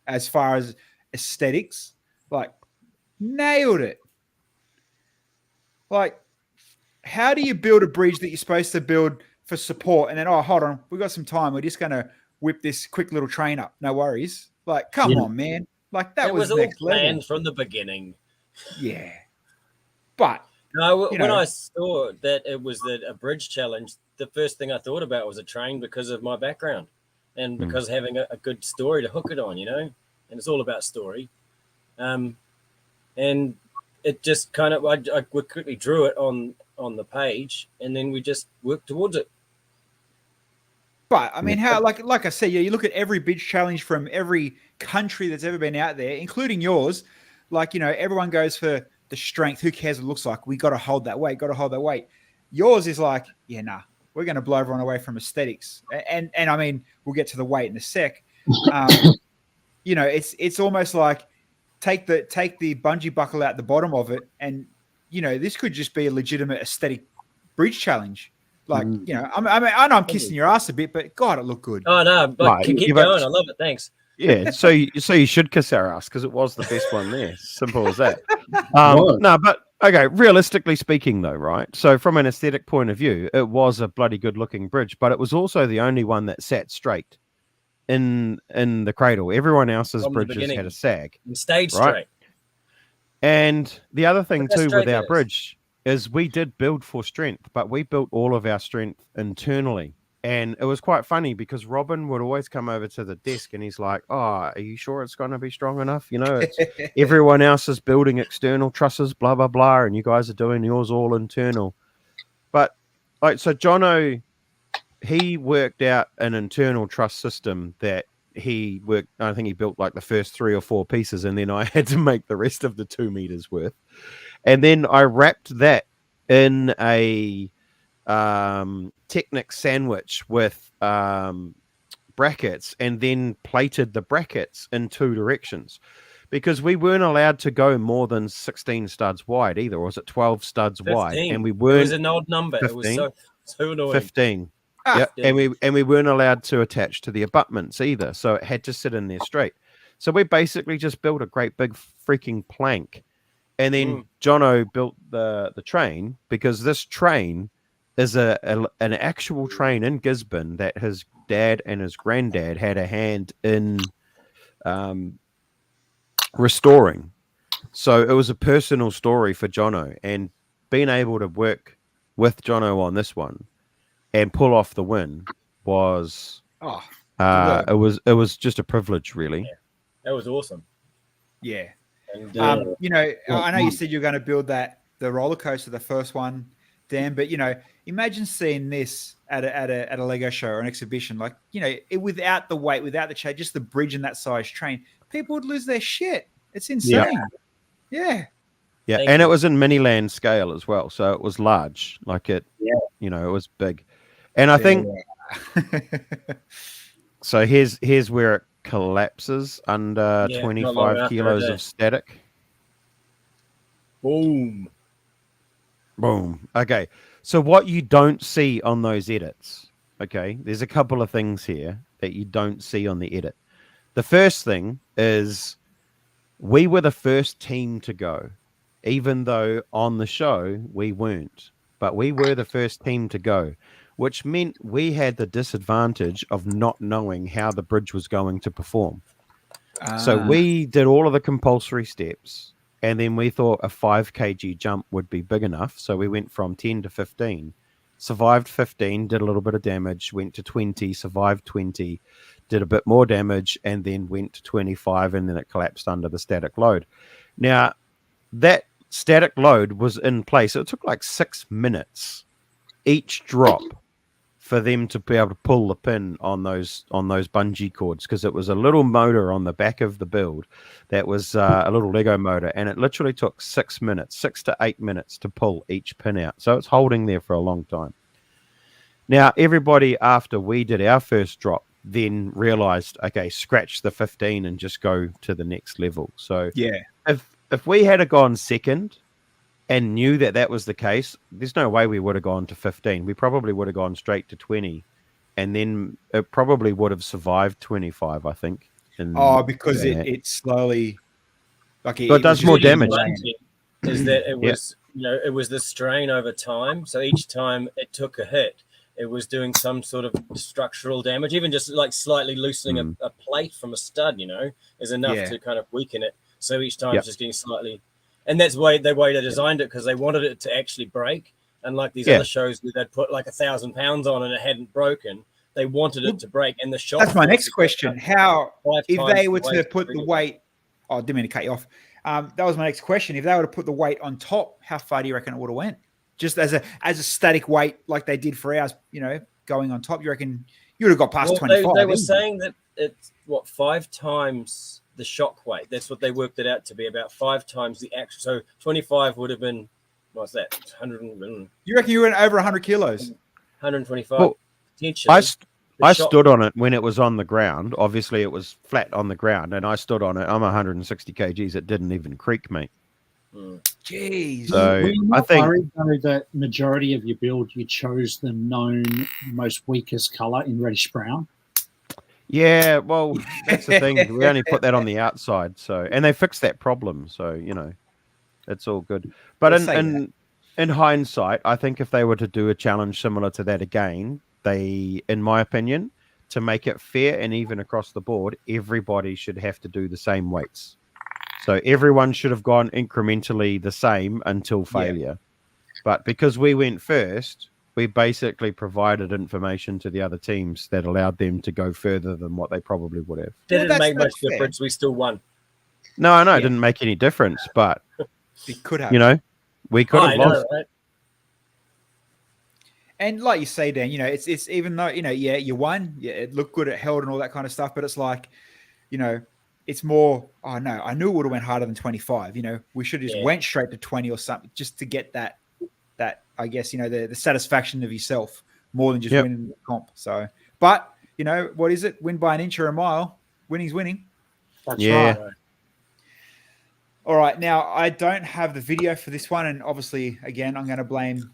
as far as aesthetics, like, nailed it. Like, how do you build a bridge that you're supposed to build for support, and then, oh, hold on, we got some time, we're just going to whip this quick little train up, no worries. Like, come on, man. Like, that It was was all next planned level. from the beginning. Yeah. But No, You when know. I saw that it was a bridge challenge, the first thing I thought about was a train because of my background and because having a good story to hook it on, and it's all about story. And it just kind of, I quickly drew it on the page, and then we just worked towards it. But I mean, how like I said, you look at every bridge challenge from every country that's ever been out there, including yours. Like, everyone goes for the strength. Who cares what it looks like? We got to hold that weight. Got to hold that weight. Yours is like, yeah, nah, we're going to blow everyone away from aesthetics. And I mean, we'll get to the weight in a sec. It's almost like take the bungee buckle out the bottom of it, and this could just be a legitimate aesthetic bridge challenge. Like, I know I'm kissing your ass a bit, but God, it looked good. Oh no, but Right, keep you've going. I love it. Thanks. Yeah, so you should kiss our ass because it was the best one there. Simple as that. Was. No, but okay. Realistically speaking, though, right? So from an aesthetic point of view, it was a bloody good-looking bridge, but it was also the only one that sat straight in the cradle. Everyone else's From the bridges beginning. had a sag. And stayed Right. straight. And the other thing Look how too straight with our that is. bridge is we did build for strength, but we built all of our strength internally. And it was quite funny because Robin would always come over to the desk and he's like, "Oh, are you sure it's going to be strong enough? It's everyone else is building external trusses, blah, blah, blah, and you guys are doing yours all internal." But so Jono, he worked out an internal truss system that he worked. I think he built like the first 3 or 4 pieces, and then I had to make the rest of the 2 meters worth. And then I wrapped that in a Technic sandwich with brackets, and then plated the brackets in 2 directions, because we weren't allowed to go more than 16 studs wide either, or was it 12 studs wide? 15. And we It weren't was an odd number. 15? It was so annoying. 15. Ah, Yeah, and 15. we weren't allowed to attach to the abutments either, so it had to sit in there straight. So we basically just built a great big freaking plank, and then Jono built the train, because this train is an actual train in Gisborne that his dad and his granddad had a hand in restoring. So it was a personal story for Jono, and being able to work with Jono on this one and pull off the win was oh, it was just a privilege, really. That was awesome. yeah. And, You know, I know you said you're going to build the roller coaster, the first one, Dan, but you know, imagine seeing this at a Lego show or an exhibition, like, you know, without the weight, without the chain, just the bridge and that size train, people would lose their shit. It's insane. Yeah. Yeah, Thank and you. it was in Miniland scale as well, so it was large. Like it, you know, it was big. And I think so. Here's where it collapses under Yeah, not long 25 after kilos it of is. static. boom. Boom. Okay. So what you don't see on those edits, okay, there's a couple of things here that you don't see on the edit. The first thing is we were the first team to go, even though on the show we weren't, but we were the first team to go, which meant we had the disadvantage of not knowing how the bridge was going to perform. So we did all of the compulsory steps, and then we thought a 5 kg jump would be big enough. So we went from 10 to 15, survived 15, did a little bit of damage, went to 20, survived 20, did a bit more damage, and then went to 25, and then it collapsed under the static load. Now, that static load was in place. It took like 6 minutes each drop for them to be able to pull the pin on those bungee cords, because it was a little motor on the back of the build that was a little Lego motor, and it literally took 6 to 8 minutes to pull each pin out. So it's holding there for a long time. Now, everybody, after we did our first drop, then realized, okay, scratch the 15 and just go to the next level. So yeah. if we had gone second and knew that that was the case, there's no way we would have gone to 15. We probably would have gone straight to 20, and then it probably would have survived 25, I think. Because it slowly, like So it does more damage. Is that it was, you know, it was the strain over time. So each time it took a hit, it was doing some sort of structural damage. Even just like slightly loosening a plate from a stud, you know, is enough to kind of weaken it. So each time it's just getting slightly. And that's the way they designed it, because they wanted it to actually break. And like these other shows where they'd put like 1,000 pounds on and it hadn't broken, they wanted it to break. And the shot. That's my next question. How, if they were to weight put the weight, I didn't mean to cut you off. That was my next question. If they were to put the weight on top, how far do you reckon it would have went? Just as a static weight, like they did for ours, you know, going on top, you reckon you would have got past 25? They were saying that it's 5 times the shock weight. That's what they worked it out to be, about 5 times the actual. So 25 would have been, what's that? 100. You reckon you went over 100 kilos? 125. Well, potentially. I stood on it when it was on the ground. Obviously, it was flat on the ground, and I stood on it. I'm 160 kgs. It didn't even creak, mate. Jeez. So Were you I not think worried, though, that majority of your build, you chose the known most weakest color in reddish brown? Yeah, well, that's the thing. We only put that on the outside, so, and they fixed that problem, so you know, it's all good. But in hindsight, I think if they were to do a challenge similar to that again, they, in my opinion, to make it fair and even across the board, everybody should have to do the same weights. So everyone should have gone incrementally the same until failure. But because we went first, we basically provided information to the other teams that allowed them to go further than what they probably would have. Didn't make much difference. We still won. No, I know it didn't make any difference, but it could have. You know, we could have lost. Right? And like you say, Dan, it's even though yeah, you won, yeah, it looked good, it held, and all that kind of stuff, but it's like, it's more. Oh no, I knew it would have went harder than 25. We should have just went straight to 20 or something, just to get that I guess the satisfaction of yourself more than just winning the comp. So, but what is it? Win by an inch or a mile. Winning's winning. That's right. All right, now I don't have the video for this one, and obviously, again, I'm going to blame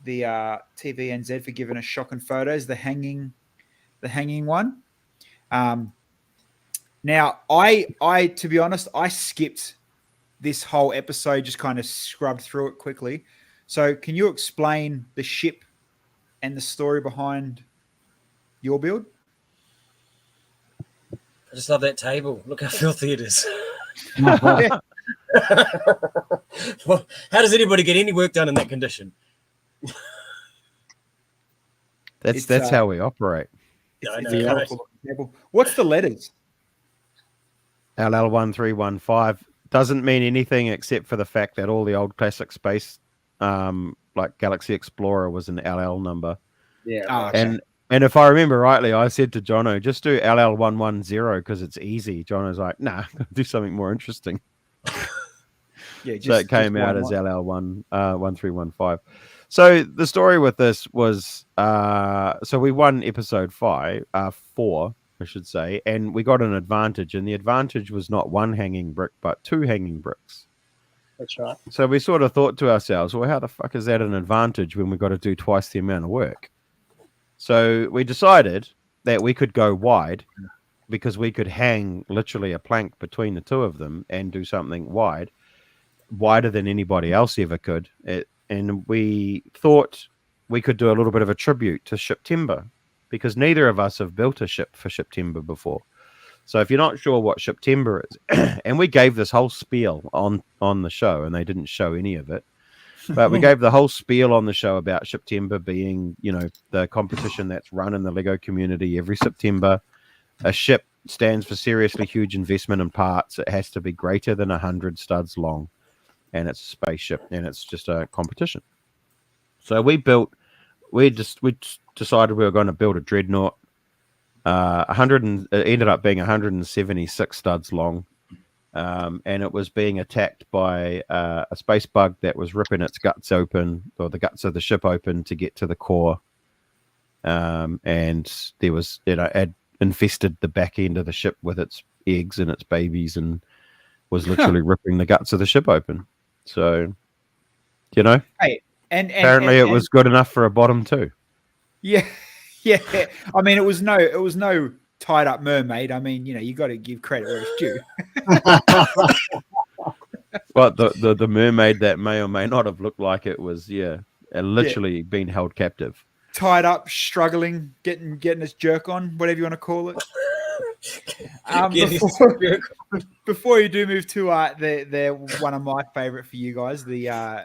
the TVNZ for giving us shocking photos. The hanging one. Now, I to be honest, I skipped this whole episode, just kind of scrubbed through it quickly. So, can you explain the ship and the story behind your build? I just love that table. Look how filthy it is. Well, how does anybody get any work done in that condition? That's how we operate. What's the letters? LL1315 doesn't mean anything except for the fact that all the old classic space, like Galaxy Explorer, was an LL number. Yeah. Okay. And if I remember rightly, I said to Jono, just do LL110 because it's easy. Jono's like, nah, do something more interesting. Yeah, so it came out as LL1315. So the story with this was, so we won episode 4, I should say, and we got an advantage. And the advantage was not one hanging brick, but 2 hanging bricks. That's right. So we sort of thought to ourselves, well, how the fuck is that an advantage when we got to do twice the amount of work? So we decided that we could go wide because we could hang literally a plank between the two of them and do something wider than anybody else ever could. And we thought we could do a little bit of a tribute to Shiptember because neither of us have built a ship for Shiptember before. So if you're not sure what Shiptember is, and we gave this whole spiel on the show, and they didn't show any of it, but we gave the whole spiel on the show about September being, the competition that's run in the Lego community every September. A ship stands for seriously huge investment in parts. It has to be greater than 100 studs long, and it's a spaceship, and it's just a competition. So we decided we were going to build a dreadnought. It ended up being 176 studs long. And it was being attacked by a space bug that was ripping its guts open, or the guts of the ship open, to get to the core. And there was, had infested the back end of the ship with its eggs and its babies, and was literally ripping the guts of the ship open. So, Hey, and apparently it was good enough for a bottom 2. Yeah, yeah. I mean, it was no tied up mermaid. I mean, you got to give credit where it's due. But the mermaid that may or may not have looked like it was, literally being held captive, tied up, struggling, getting its jerk on, whatever you want to call it. Before you do move to they're one of my favorite for you guys, the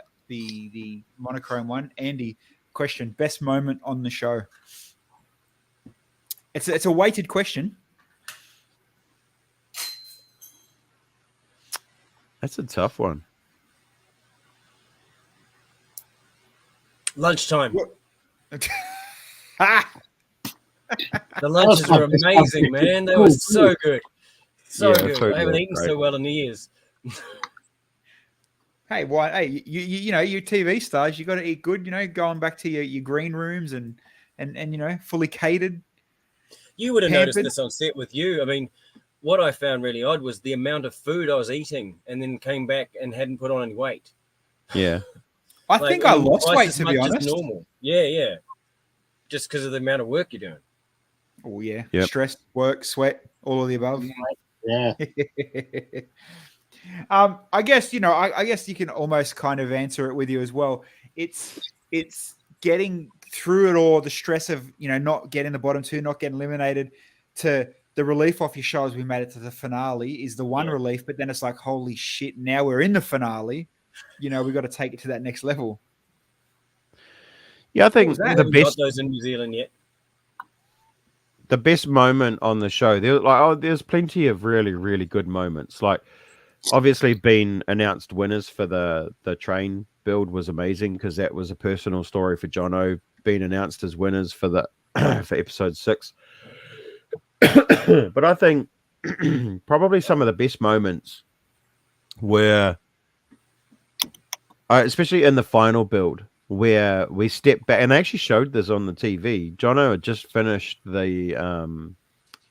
monochrome one. Andy, question: best moment on the show? It's a weighted question. That's a tough one. Lunchtime. Ah! The lunches were amazing, man. They were so good. So good. I haven't eaten great. so well in years. Hey, why? Hey, you TV stars, you got to eat good. Going back to your green rooms and fully catered. You would have noticed this on set with you. I mean, what I found really odd was the amount of food I was eating, and then came back and hadn't put on any weight. Yeah, I think I lost weight, to be honest. Normal. Yeah. Just because of the amount of work you're doing. Oh yeah, yep. Stress, work, sweat, all of the above. Yeah. I guess I guess you can almost kind of answer it with you as well. It's getting through it all, the stress of not getting the bottom 2, not getting eliminated, to the relief off your shoulders. We made it to the finale is the one relief, but then it's like, holy shit, now we're in the finale. We got to take it to that next level. Yeah, I think the best. Got those in New Zealand yet? The best moment on the show, there's plenty of really, really good moments. Like, obviously, being announced winners for the train build was amazing because that was a personal story for Jono. been announced as winners for the for episode 6. But I think probably some of the best moments were, especially in the final build, where we stepped back, and they actually showed this on the TV. Jono had just finished the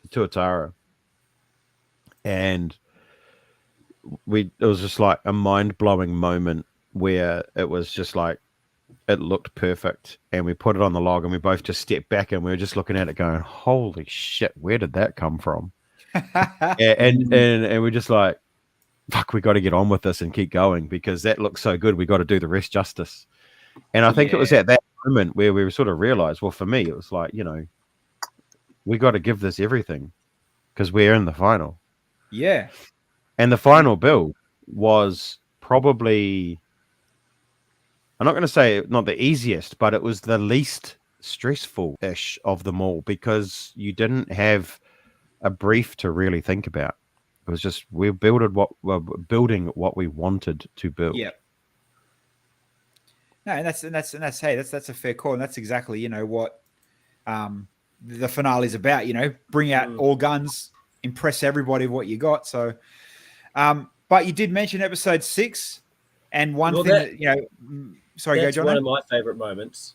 Tuatara, and it was just like a mind-blowing moment where it was just like, it looked perfect, and we put it on the log, and we both just stepped back, and we were just looking at it going, holy shit, where did that come from? and we're just like, fuck, we got to get on with this and keep going, because that looks so good. We got to do the rest justice. And I think it was at that moment where we sort of realized, well, for me, it was like, we got to give this everything, because we're in the final. Yeah. And the final build was probably, I'm not going to say not the easiest, but it was the least stressful-ish of them all, because you didn't have a brief to really think about. It was just, we're building what we wanted to build. Yeah. No, and that's a fair call, and that's exactly what the finale is about. Bring out all guns, impress everybody with what you got. So, but you did mention episode 6, and one thing sorry, go, John. One of my favorite moments.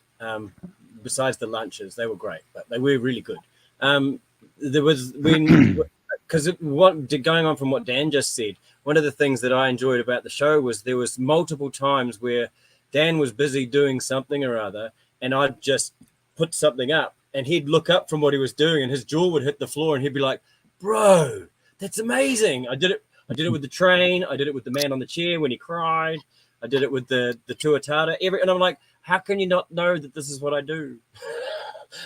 Besides the lunches, they were great, but they were really good. There was because going on from what Dan just said, one of the things that I enjoyed about the show was there was multiple times where Dan was busy doing something or other, and I'd just put something up, and he'd look up from what he was doing, and his jaw would hit the floor, and he'd be like, "Bro, that's amazing!" I did it with the train. I did it with the man on the chair when he cried. I did it with the Tuatara. And I'm like, how can you not know that this is what I do?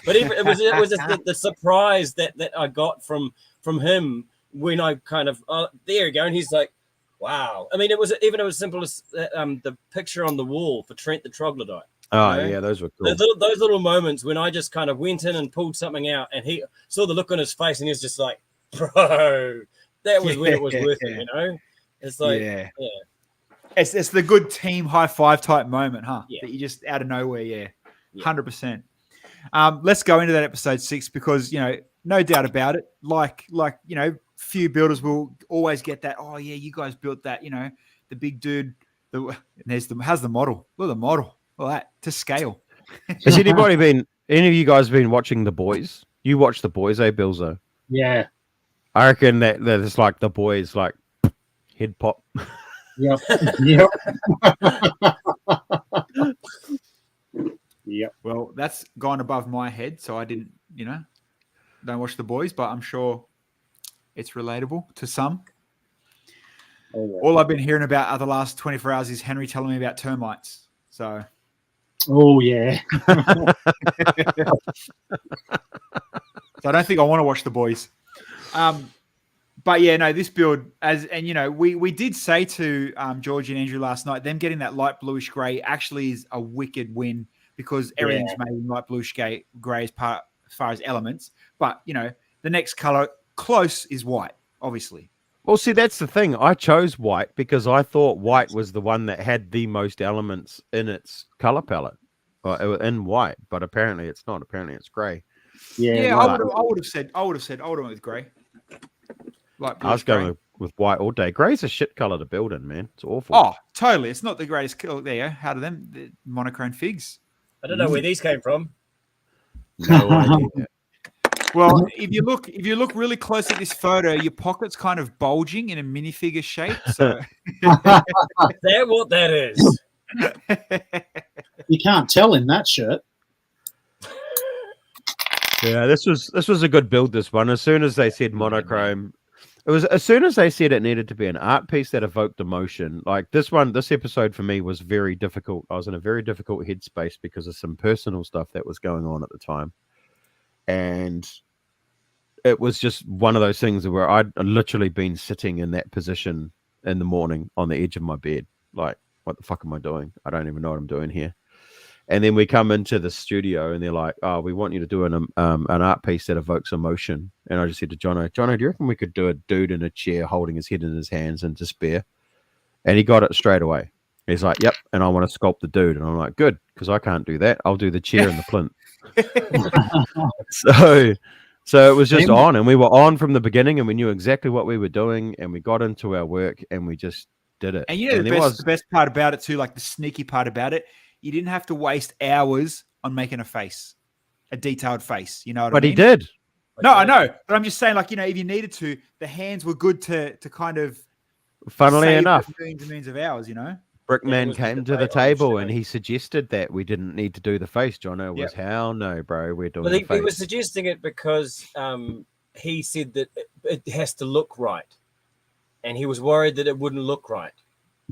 But it was just the surprise that I got from him when I kind of, there you go, and he's like, wow. I mean, it was as simple as the picture on the wall for Trent the Troglodyte. Oh, yeah, those were cool. Those little moments when I just kind of went in and pulled something out, and he saw the look on his face, and he was just like, bro, that was when it was worth it, It's like, yeah. It's the good team high five type moment, huh? Yeah. That you just out of nowhere, 100%. Let's go into that episode 6, because no doubt about it. Like few builders will always get that. Oh yeah, you guys built that. The big dude. How's the model? Look at the model. All that to scale. Has any of you guys been watching The Boys? You watch The Boys, Bilzo? Yeah. I reckon that it's like The Boys, like head pop. Yep. Yep. Well, that's gone above my head, so I didn't, don't watch The Boys, but I'm sure it's relatable to some. Oh, yeah. All I've been hearing about the last 24 hours is Henry telling me about termites. So. Oh yeah. So I don't think I want to watch The Boys. But yeah, no, this build we did say to Georgie and Andrew last night, them getting that light bluish grey actually is a wicked win, because everything's made in light bluish grey as far as elements. But the next color close is white, obviously. Well, see, that's the thing. I chose white because I thought white was the one that had the most elements in its color palette, in white. But apparently, it's not. Apparently, it's grey. Yeah, I would have went with grey. I was going with white all day. Grey's a shit color to build in, man. It's awful. Oh, totally. It's not the greatest color. There you go. How do them? The monochrome figs. I don't know where these came from. No idea. Well, if you look really close at this photo, your pocket's kind of bulging in a minifigure shape. So Is that what that is? You can't tell in that shirt. Yeah, this was a good build. This one, as soon as they said monochrome, as soon as they said it needed to be an art piece that evoked emotion. Like this episode for me was very difficult. I was in a very difficult headspace because of some personal stuff that was going on at the time, and it was just one of those things where I'd literally been sitting in that position in the morning on the edge of my bed, like, what the fuck am I doing? I don't even know what I'm doing here. And then we come into the studio and they're like, oh, we want you to do an art piece that evokes emotion. And I just said to Jono, do you reckon we could do a dude in a chair holding his head in his hands in despair? And he got it straight away. He's like, yep, and I want to sculpt the dude. And I'm like, good, because I can't do that. I'll do the chair and the plinth. So it was just on, and we were on from the beginning, and we knew exactly what we were doing, and we got into our work, and we just did it. And you know, the best part about it too, like the sneaky part about it, you didn't have to waste hours on making a face, a detailed face. You know what I mean? But he did. No, I know. But I'm just saying, like, you know, if you needed to, the hands were good to kind of Funnily save enough, millions and millions of hours, you know? Brickman came to the table and he suggested that we didn't need to do the face. Jono was, hell no, bro, we're doing the face. He was suggesting it because he said that it has to look right. And he was worried that it wouldn't look right.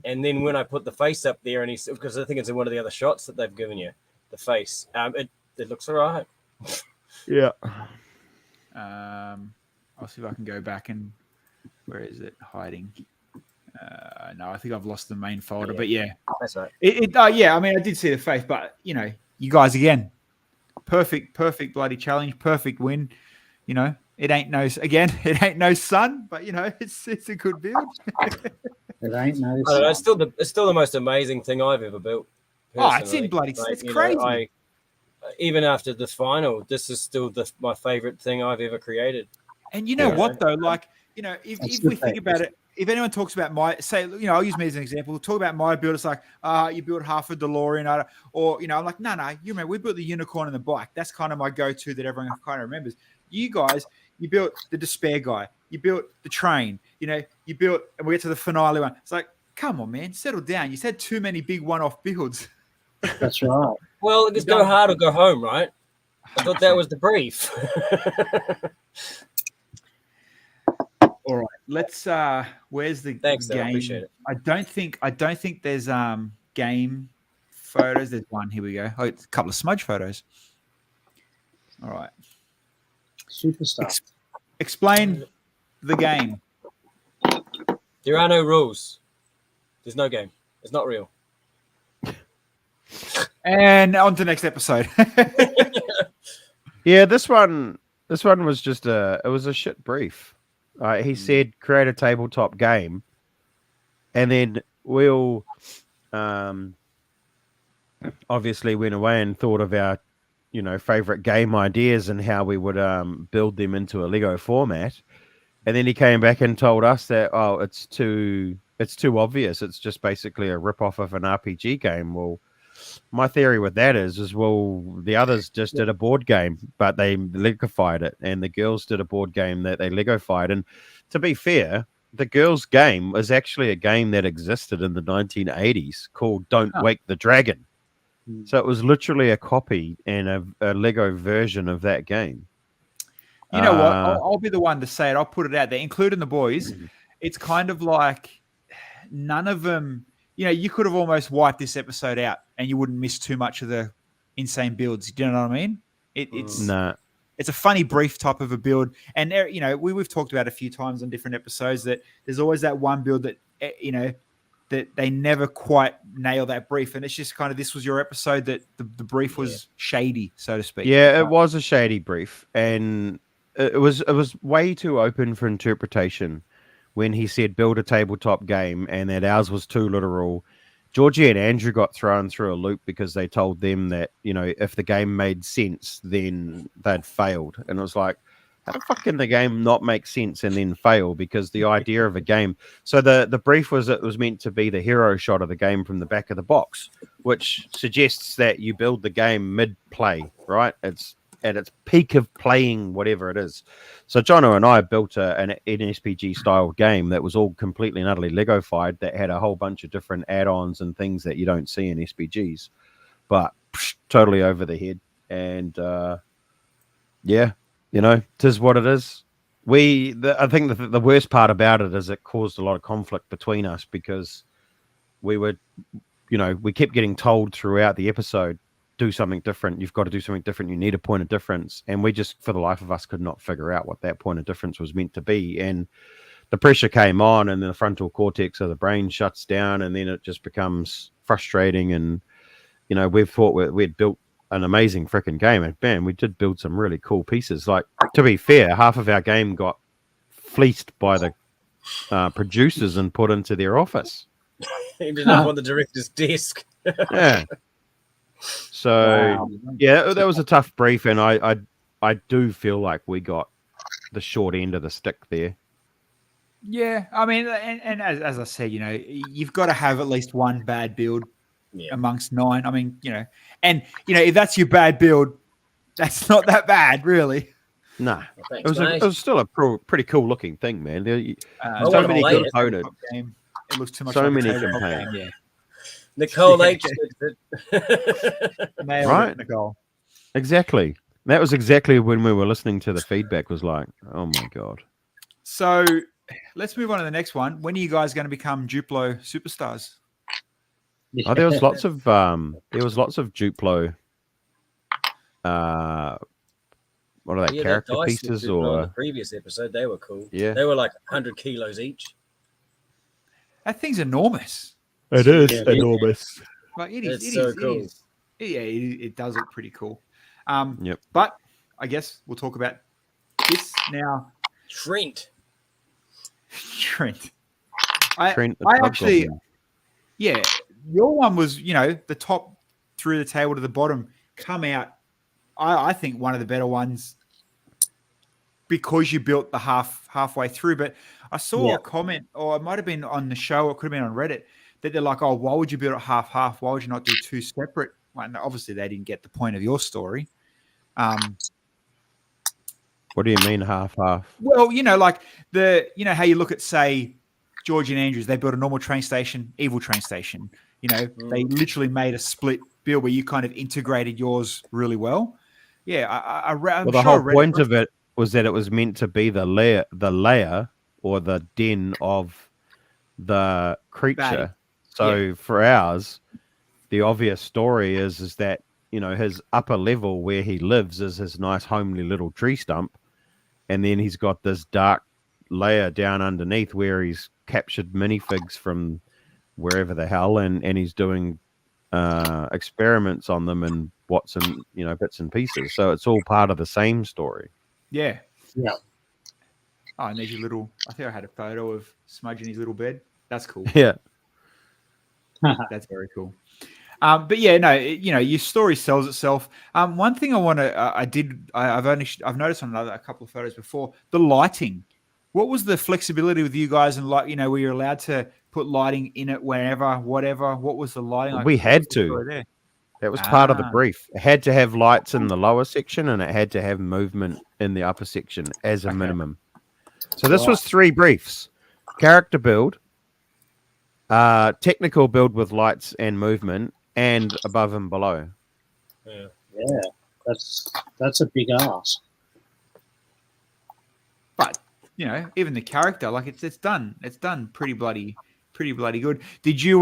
And then when I put the face up there, and he said, because I think it's in one of the other shots that they've given you, the face, it looks all right. Yeah. I'll see if I can go back and where is it hiding? No, I think I've lost the main folder, but yeah, that's right. Yeah, I mean, I did see the face, but you know, you guys again, perfect bloody challenge, perfect win. You know, it ain't no sun, but you know, it's a good build. It ain't no sun. It's still the most amazing thing I've ever built. Oh, it's in bloody, like, it's crazy. Know, even after the final, this is still my favorite thing I've ever created. And you know what though, like, you know, if we think about it. If anyone talks about I'll use me as an example. Talk about my build. It's like, you build half a DeLorean, or you know, I'm like, no, you remember we built the unicorn and the bike. That's kind of my go-to that everyone kind of remembers. You guys, you built the despair guy. You built the train. You know, you built, and we get to the finale one. It's like, come on, man, settle down. You said too many big one-off builds. That's right. Well, just go hard or go home, right? I thought that was the brief. All right, let's. Where's the Thanks, game? I appreciate it. I don't think there's game photos. There's one. Here we go. Oh, it's a couple of smudge photos. All right. Superstar. Explain the game. There are no rules. There's no game. It's not real. And on to the next episode. Yeah, this one was just it was a shit brief. He said create a tabletop game, and then we'll obviously went away and thought of our, you know, favorite game ideas and how we would build them into a Lego format. And then he came back and told us that, oh, it's too obvious. It's just basically a rip-off of an RPG game. Well, my theory with that is well, the others just did a board game, but they Legofied it, and the girls did a board game that they Legofied. And to be fair, the girls' game was actually a game that existed in the 1980s called Don't Wake the Dragon. So it was literally a copy and a Lego version of that game. You know what? I'll be the one to say it. I'll put it out there, including the boys. It's kind of like none of them. You know, you could have almost wiped this episode out, and you wouldn't miss too much of the insane builds. Do you know what I mean? It's a funny, brief type of a build, and you know, we've talked about it a few times on different episodes that there's always that one build that you know that they never quite nail that brief, and it's just kind of this was your episode that the brief was shady, so to speak. Yeah, it was a shady brief, and it was way too open for interpretation. When he said build a tabletop game and that ours was too literal, Georgie and Andrew got thrown through a loop because they told them that, you know, if the game made sense, then they'd failed. And it was like, how the fuck can the game not make sense and then fail? Because the idea of a game... So the brief was it was meant to be the hero shot of the game from the back of the box, which suggests that you build the game mid-play, right? It's at its peak of playing whatever it is. So Jono and I built an NSPG style game that was all completely and utterly Legofied, that had a whole bunch of different add-ons and things that you don't see in SPGs, but totally over the head. And yeah, you know, 'tis what it is. I think the worst part about it is it caused a lot of conflict between us, because we were, you know, we kept getting told throughout the episode, do something different. You've got to do something different. You need a point of difference. And we just, for the life of us, could not figure out what that point of difference was meant to be. And the pressure came on, and then the frontal cortex of the brain shuts down, and then it just becomes frustrating. And, you know, we've thought we'd built an amazing freaking game, and man, we did build some really cool pieces. Like, to be fair, half of our game got fleeced by the producers and put into their office. Ended up on the director's desk. Yeah. So Wow. yeah, that was a tough brief, and I do feel like we got the short end of the stick there. Yeah, I mean, and as I said, you've got to have at least one bad build Yeah. amongst 9. I mean, and if that's your bad build, that's not that bad, really. Nah, Thanks, it was mate. it was still a pretty cool looking thing, man. I So wanna many play good it. components. Game. It looks too much So like many a tabletop components. game. Nicole Yeah. H. did it. Nailed Right. it, Nicole. Exactly. That was exactly when we were listening to the feedback. Was like, oh my god. So let's move on to the next one. When are you guys going to become Duplo superstars? Oh, there was lots of Duplo. What are they? Yeah, Character that dice pieces on the or previous episode, they were cool. Yeah. They were like 100 kilos each. That thing's enormous. it is Yeah. enormous. Like it is. It's It so is. cool. It is. Yeah, it does look pretty cool. Yep. But I guess we'll talk about this now. Trent. Trent. Trent the I Dog actually, Goblin. yeah, your one was, the top through the table to the bottom come out. I think one of the better ones because you built the halfway through. But I saw a comment, or it might have been on the show, it could have been on Reddit, that they're like, oh, why would you build it half? Why would you not do 2 separate? Well, obviously, they didn't get the point of your story. What do you mean half? Well, like how you look at, say, George and Andrews, they built a normal train station, evil train station. They literally made a split build where you kind of integrated yours really well. Yeah, I'm Well, the sure whole I read point of it was that it was meant to be the layer or the den of the creature. Baddie. So for ours, the obvious story is that his upper level where he lives is his nice homely little tree stump, and then he's got this dark layer down underneath where he's captured minifigs from wherever the hell, and he's doing experiments on them and what's in bits and pieces. So it's all part of the same story. Yeah. Yeah. Oh, and there's your little. I think I had a photo of Smudge in his little bed. That's cool. Yeah. That's very cool. But yeah, no, your story sells itself. One thing I want to, I've noticed on a couple of photos before, the lighting. What was the flexibility with you guys, and were you allowed to put lighting in it whenever, whatever? What was the lighting like? We had What's the to. story there? That was part of the Ah. brief. It had to have lights in the lower section, and it had to have movement in the upper section as a Okay. minimum. So this was 3 briefs: character build, technical build with lights and movement, and above and below. Yeah. Yeah, that's a big ask. But even the character, like it's done pretty bloody good. Did you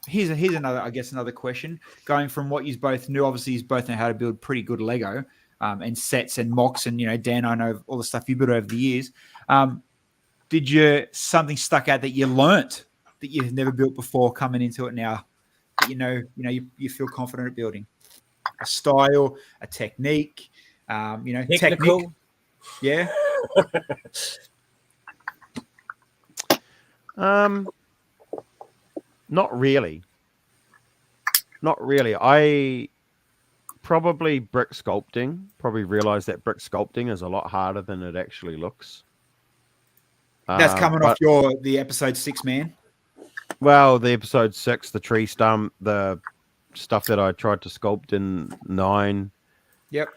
here's another, I guess, another question. Going from what you both knew, obviously you both know how to build pretty good Lego and sets and mocks, and Dan, I know all the stuff you built over the years. Did you something stuck out that you learnt that you've never built before coming into it now? That you feel confident at building a style, a technique, Technical. technique. Yeah. Not really. I probably brick sculpting. Probably realized that brick sculpting is a lot harder than it actually looks. That's coming off but- the episode 6, man. Well, the episode 6, the tree stump, the stuff that I tried to sculpt in 9. Yep.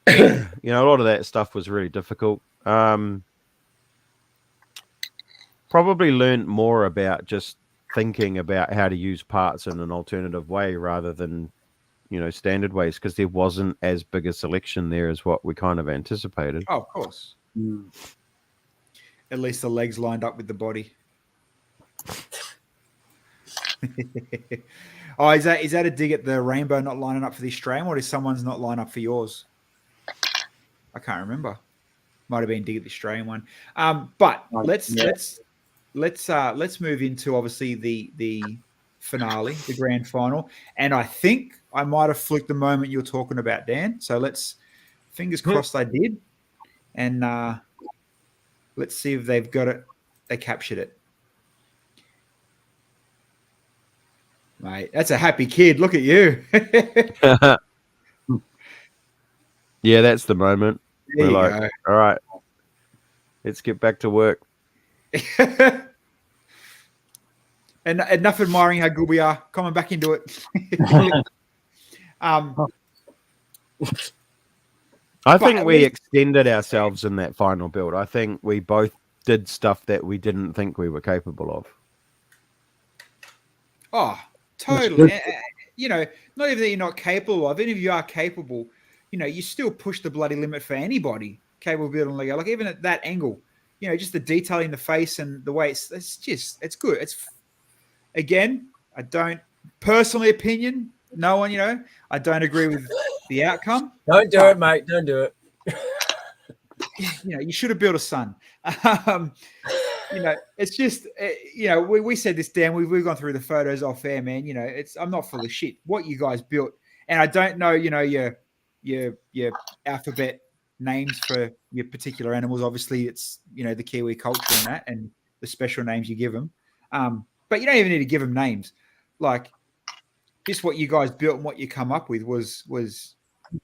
A lot of that stuff was really difficult. Probably learned more about just thinking about how to use parts in an alternative way rather than, standard ways, because there wasn't as big a selection there as what we kind of anticipated. Oh, of course. At least the legs lined up with the body. Oh, is that a dig at the rainbow not lining up for the Australian, or is someone's not line up for yours? I can't remember. Might have been dig at the Australian one. But let's move into obviously the finale, the grand final. And I think I might have flicked the moment you're talking about, Dan. So fingers crossed I did. And let's see if they've got it. They captured it. Mate, that's a happy kid. Look at you. Yeah, that's the moment. There We're you like, all right, let's get back to work. go. And enough admiring how good we are. Coming back into it. I But think at we least- extended ourselves in that final build. I think we both did stuff that we didn't think we were capable of. Oh, That's totally. good. You know, not even that you're not capable of. Even if you are capable, you know, you still push the bloody limit for anybody capable of building Lego. Like even at that angle, you know, just the detail in the face and the way it's good. It's again, I don't personally opinion. No one, you know, I don't agree with the outcome. Don't do it, mate. Don't do it. You know, you should have built a son. You know, it's just, you know, we said this, Dan. We've gone through the photos off air, man. You know, I'm not full of shit. What you guys built, and I don't know, you know, your alphabet names for your particular animals. Obviously, it's, you know, the Kiwi culture and that, and the special names you give them. But you don't even need to give them names. Like, just what you guys built and what you come up with was,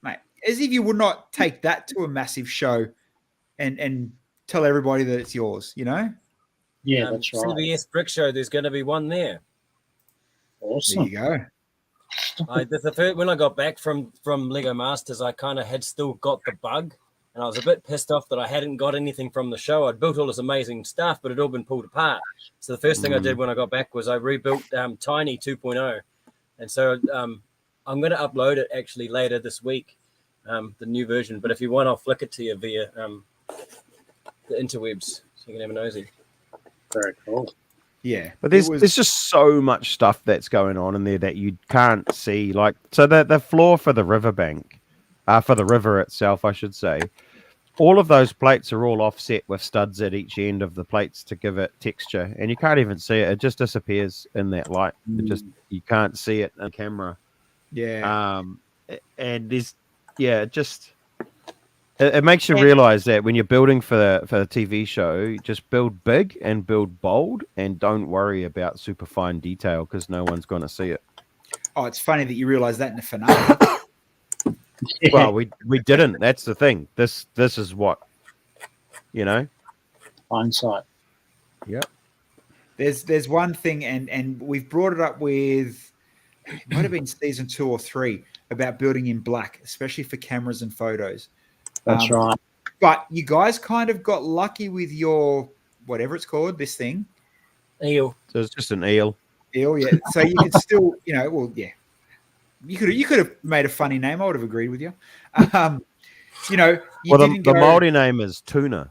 mate, as if you would not take that to a massive show and tell everybody that it's yours, you know? Yeah, that's right. CBS Brick Show. There's going to be one there. There Awesome. you go. When I got back from Lego Masters, I kind of had still got the bug, and I was a bit pissed off that I hadn't got anything from the show. I'd built all this amazing stuff, but it'd all been pulled apart. So the first thing I did when I got back was I rebuilt Tiny 2.0, and so I'm going to upload it actually later this week, the new version. But if you want, I'll flick it to you via the interwebs, so you can have a nosy. Very cool. Yeah. But there's just so much stuff that's going on in there that you can't see. Like, so the floor for the riverbank, for the river itself, I should say, all of those plates are all offset with studs at each end of the plates to give it texture, and you can't even see it. It just disappears in that light. It just, you can't see it on camera. Yeah. And there's, yeah, it makes you realize that when you're building for the TV show, just build big and build bold, and don't worry about super fine detail because no one's going to see it. Oh, it's funny that you realize that in the finale. Well, we didn't. That's the thing. This is what, you know. Hindsight. Yep. There's one thing, and we've brought it up with, it might have been season 2 or 3, about building in black, especially for cameras and photos. That's right. But you guys kind of got lucky with your, whatever it's called, this thing. Eel. So it's just an eel. Eel, yeah. So you could still, you know, well, yeah. You could have made a funny name. I would have agreed with you. You know, The Māori name is tuna,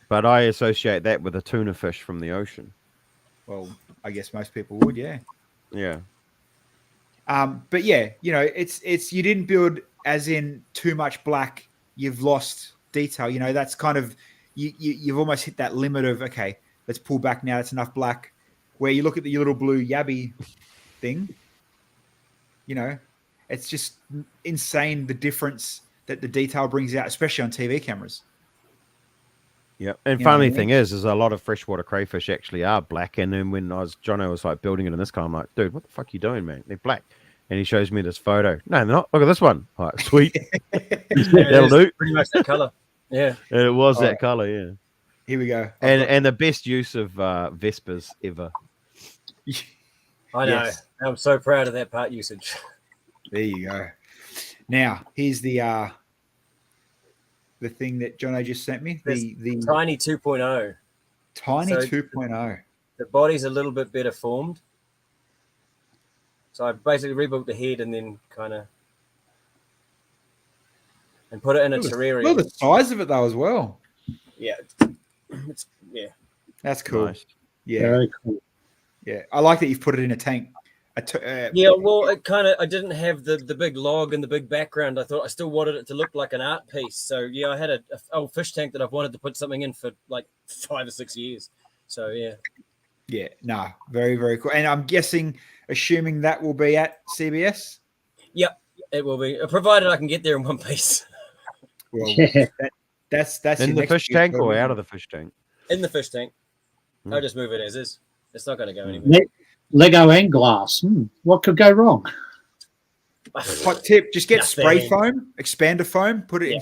but I associate that with a tuna fish from the ocean. Well, I guess most people would, yeah. Yeah. But yeah, you know, it's you didn't build as in too much black. You've lost detail. You know, that's kind of you've almost hit that limit of, okay, let's pull back now. It's enough black. Where you look at the little blue yabby thing, you know, it's just insane the difference that the detail brings out, especially on TV cameras. Yeah. And You know what I funny mean? thing is a lot of freshwater crayfish actually are black. And then when Jono was like building it in this car, I'm like, dude, what the fuck are you doing, man? They're black. And he shows me this photo. No, they're not. Look at this one. I'm like, sweet. That'll do. Pretty much that color. Yeah. And it was All that right. color, yeah. Here we go. And the best use of Vespers ever. I know. Yes. I'm so proud of that part usage. There you go. Now, here's the thing that Jono just sent me. The Tiny 2.0. Tiny So- 2.0. The body's a little bit better formed. So I basically rebuilt the head and then kind of and put it in a terrarium. Look at the size of it though as well. Yeah. It's That's cool. Nice. Yeah, Very cool. yeah. I like that you've put it in a tank. Yeah, well, it kind of, I didn't have the big log and the big background. I thought I still wanted it to look like an art piece. So yeah, I had a old fish tank that I've wanted to put something in for like 5 or 6 years. So yeah. Yeah, no, very, very cool. And I'm assuming that will be at CBS. Yep, it will be, provided I can get there in one piece. Well, Yeah. that's In your the next fish big tank or hurdle. out of the fish tank? In the fish tank. Hmm. I'll just move it as is. It's not going to go anywhere. Lego and glass. What could go wrong? Hot tip: just get spray Nothing. foam, expander foam, put it in.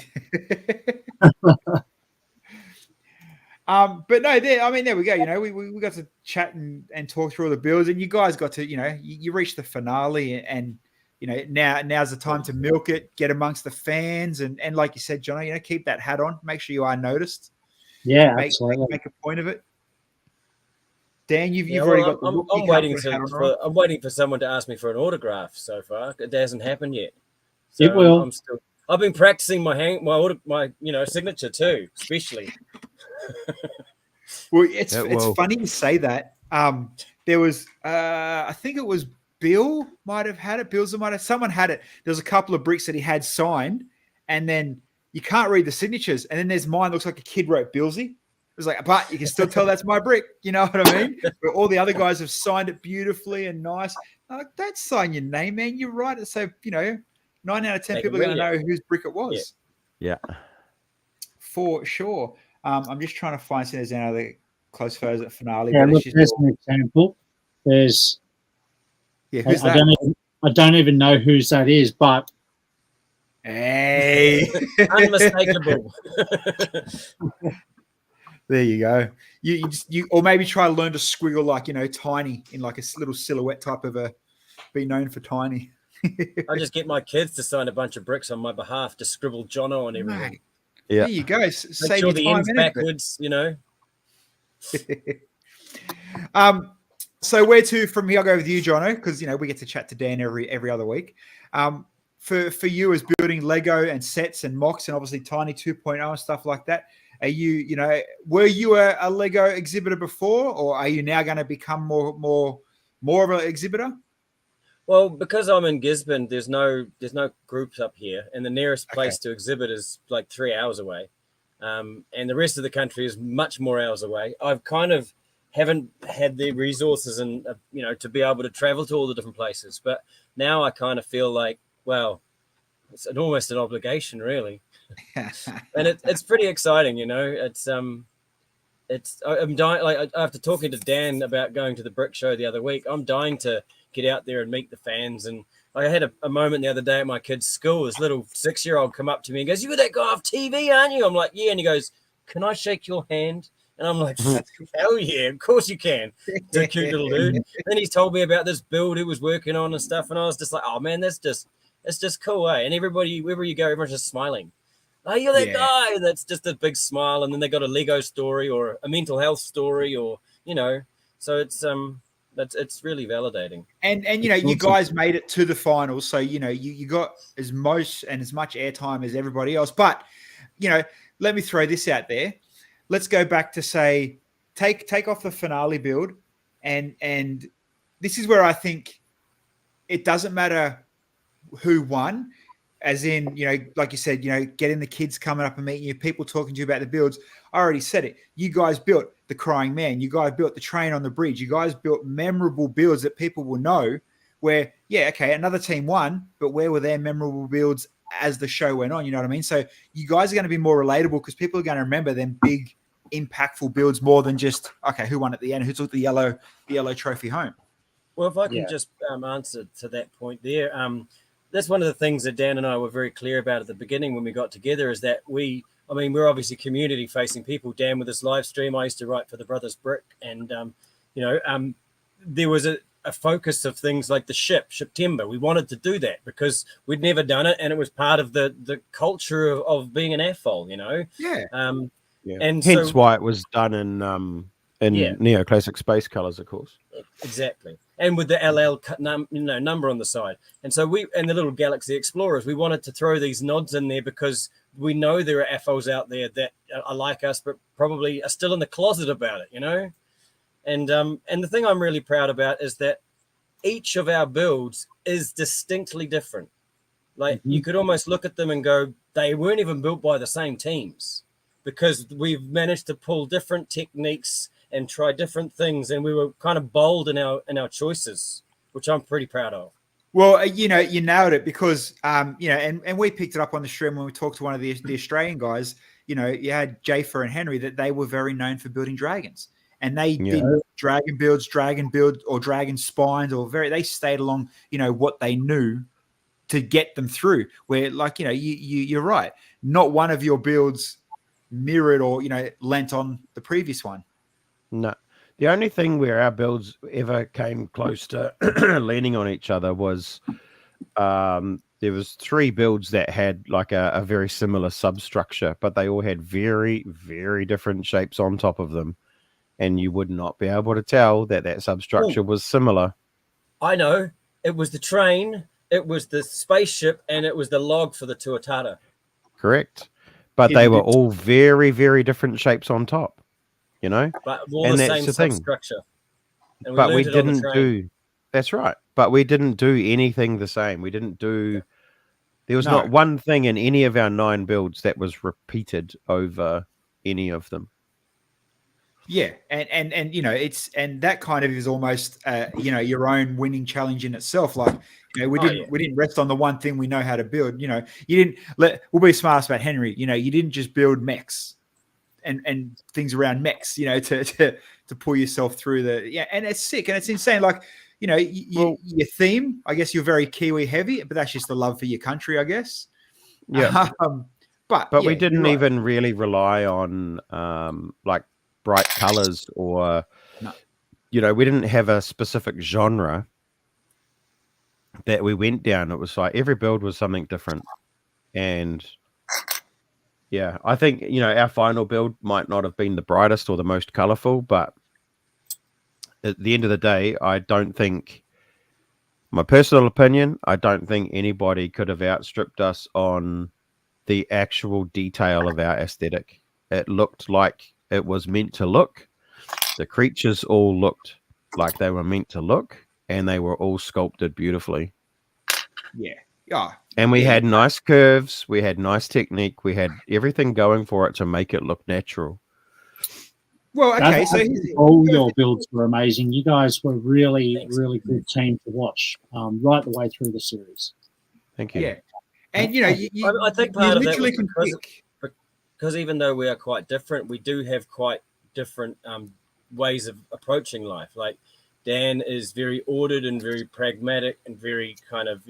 But no, there we go. You know, we got to chat and talk through all the builds, and you guys got to, you know, you reached the finale, and you know, now's the time to milk it, get amongst the fans, and like you said, Jono, you know, keep that hat on, make sure you are noticed. Yeah, Make absolutely. make a point of it. Dan, you've Yeah, already well, got the I'm rookie waiting cup hat on, right? I'm waiting for someone to ask me for an autograph. So far, it hasn't happened yet. So It will. I'm still. I've been practicing my signature too, especially. Well, it's will. funny you say that. There was, I think it was Bill might have had it. Someone had it. There's a couple of bricks that he had signed, and then you can't read the signatures. And then there's mine. Looks like a kid wrote Billsy. It was like, but you can still tell that's my brick. You know what I mean? But all the other guys have signed it beautifully and nice. Like, don't sign your name, man. You're right. So, you know, 9 out of 10 Take people it are going to with know whose brick it was. Yeah. For sure. I'm just trying to find some there's another close photos at finale. Yeah, but look, it's just there's an example. There's who's I that? don't even know whose that is, but Hey, Unmistakable. there you go. You or maybe try to learn to squiggle like, you know, tiny in like a little silhouette type of a. Be known for tiny. I just get my kids to sign a bunch of bricks on my behalf to scribble Jono on everything. Mate, Yeah. there you go. Make Save sure your the time. ends backwards, you know. So where to from here? I'll go with you, Jono, because you know we get to chat to Dan every other week. For you as building Lego and sets and mocks and obviously Tiny 2.0 and stuff like that. Are you know, were you a Lego exhibitor before, or are you now going to become more of an exhibitor? Well, because I'm in Gisborne, there's no groups up here, and the nearest place to exhibit is like 3 hours away, and the rest of the country is much more hours away. I've kind of haven't had the resources and you know, to be able to travel to all the different places, but now I kind of feel like, well, it's almost an obligation, really, and it's pretty exciting, you know. I'm dying. Like after talking to Dan about going to the Brick Show the other week, I'm dying to get out there and meet the fans. And I had a moment the other day at my kid's school. This little 6-year-old come up to me and goes, "You were that guy off TV, aren't you?" I'm like, "Yeah." And he goes, "Can I shake your hand?" And I'm like, "Hell yeah, of course you can." It's a cute little dude. Then he's told me about this build he was working on and stuff, and I was just like, "Oh man, it's just cool, eh?" And everybody, wherever you go, everyone's just smiling. "Oh, you're that guy." And that's just a big smile. And then they got a Lego story or a mental health story, or you know, so it's really validating. And you know, you guys made it to the finals, so you know you got as much airtime as everybody else. But you know, let me throw this out there. Let's go back to say take off the finale build, and this is where I think it doesn't matter who won, as in, you know, like you said, you know, getting the kids coming up and meeting you, people talking to you about the builds. I already said it. You guys built the Crying Man. You guys built the train on the bridge. You guys built memorable builds that people will know where, yeah, okay, another team won, but where were their memorable builds as the show went on? You know what I mean? So you guys are going to be more relatable because people are going to remember them big, impactful builds more than just, okay, who won at the end? Who took the yellow trophy home? Well, if I can just answer to that point there, that's one of the things that Dan and I were very clear about at the beginning when we got together, is that we're obviously community facing people. Dan with this live stream, I used to write for the Brothers Brick, and there was a focus of things like the ship timber. We wanted to do that because we'd never done it, and it was part of the culture of being an AFOL, you know. And hence why it was done in neoclassic space colors, of course. Exactly, and with the LL number on the side. And so and the little Galaxy Explorers, we wanted to throw these nods in there because we know there are AFOs out there that are like us, but probably are still in the closet about it, you know. And the thing I'm really proud about is that each of our builds is distinctly different. Like you could almost look at them and go, they weren't even built by the same teams, because we've managed to pull different techniques and try different things, and we were kind of bold in our choices, which I'm pretty proud of. Well, you know, you nailed it because, you know, and we picked it up on the stream when we talked to one of the Australian guys. You know, you had Jafer and Henry, that they were very known for building dragons. and they did dragon builds, or dragon spines, or they stayed along, what they knew to get them through. Where, like, you're right, not one of your builds mirrored or lent on the previous one. No. The only thing where our builds ever came close to leaning on each other was there was 3 builds that had like a very similar substructure, but they all had very, very different shapes on top of them. And you would not be able to tell that substructure was similar. I know. It was the train, it was the spaceship, and it was the log for the Tuatara. Correct. But they were all very, very different shapes on top, But all the same substructure. And but we didn't do... That's right. But we didn't do anything the same. We didn't do... There was not one thing in any of our 9 builds that was repeated over any of them. Yeah, and and that kind of is almost your own winning challenge in itself. Like, we didn't rest on the one thing we know how to build. You didn't we'll be smart about Henry. You didn't just build mechs and things around mechs. To pull yourself through and it's sick and it's insane. Like, your theme, I guess you're very Kiwi heavy, but that's just the love for your country, I guess. Yeah. But we didn't even really rely on like bright colors or we didn't have a specific genre that we went down. It was like every build was something different. And I think our final build might not have been the brightest or the most colorful, but at the end of the day, I don't think, my personal opinion, I don't think anybody could have outstripped us on the actual detail of our aesthetic. It looked like it was meant to look. The creatures all looked like they were meant to look, and they were all sculpted beautifully. Yeah. And we had nice curves, we had nice technique, we had everything going for it to make it look natural. Well, okay, so all your builds were amazing. You guys were really good team to watch right the way through the series. Thank you. Yeah, and I think part of that was because even though we are quite different, we do have quite different ways of approaching life. Like, Dan is very ordered and very pragmatic and very kind of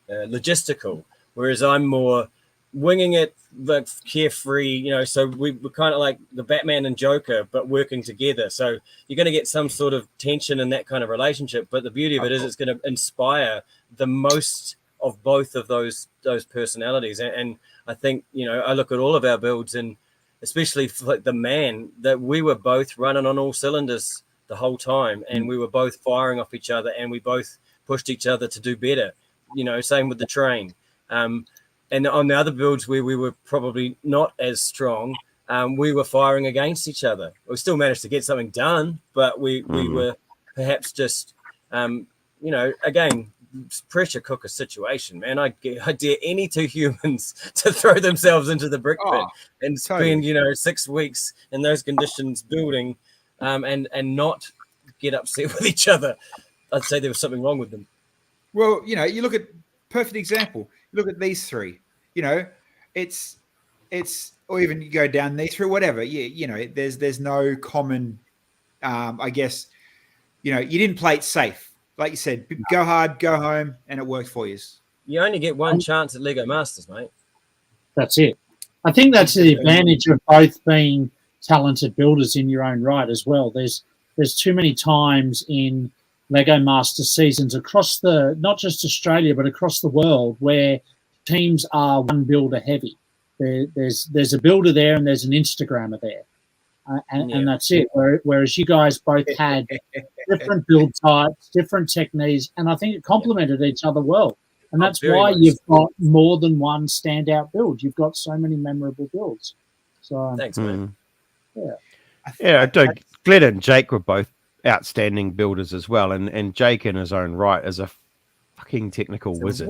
logistical, whereas I'm more winging it, but carefree, so we're kind of like the Batman and Joker, but working together. So you're going to get some sort of tension in that kind of relationship, but the beauty of it is it's going to inspire the most of both of those personalities. And I think, I look at all of our builds, and especially for like the man, that we were both running on all cylinders the whole time, and we were both firing off each other, and we both pushed each other to do better. Same with the train. And on the other builds where we were probably not as strong, we were firing against each other. We still managed to get something done, but we were perhaps just, again, pressure cooker situation, man. I dare any 2 humans to throw themselves into the brick pit and spend, 6 weeks in those conditions building and not get upset with each other. I'd say there was something wrong with them. Well, you look at perfect example. Look at these 3. It's or even you go down these 3, whatever. There's no common. I guess you didn't play it safe, like you said. Go hard, go home, and it worked for you. You only get one chance at Lego Masters, mate. That's it. I think that's the advantage of both being talented builders in your own right as well. There's too many times in Lego Master seasons across not just Australia, but across the world, where teams are one builder heavy. There's a builder there and there's an Instagrammer there. And that's it. Whereas you guys both had different build types, different techniques, and I think it complemented each other well. And that's why you've got more than one standout build. You've got so many memorable builds. So thanks, man. Yeah, Glenn and Jake were both outstanding builders as well. And Jake in his own right is a fucking technical wizard.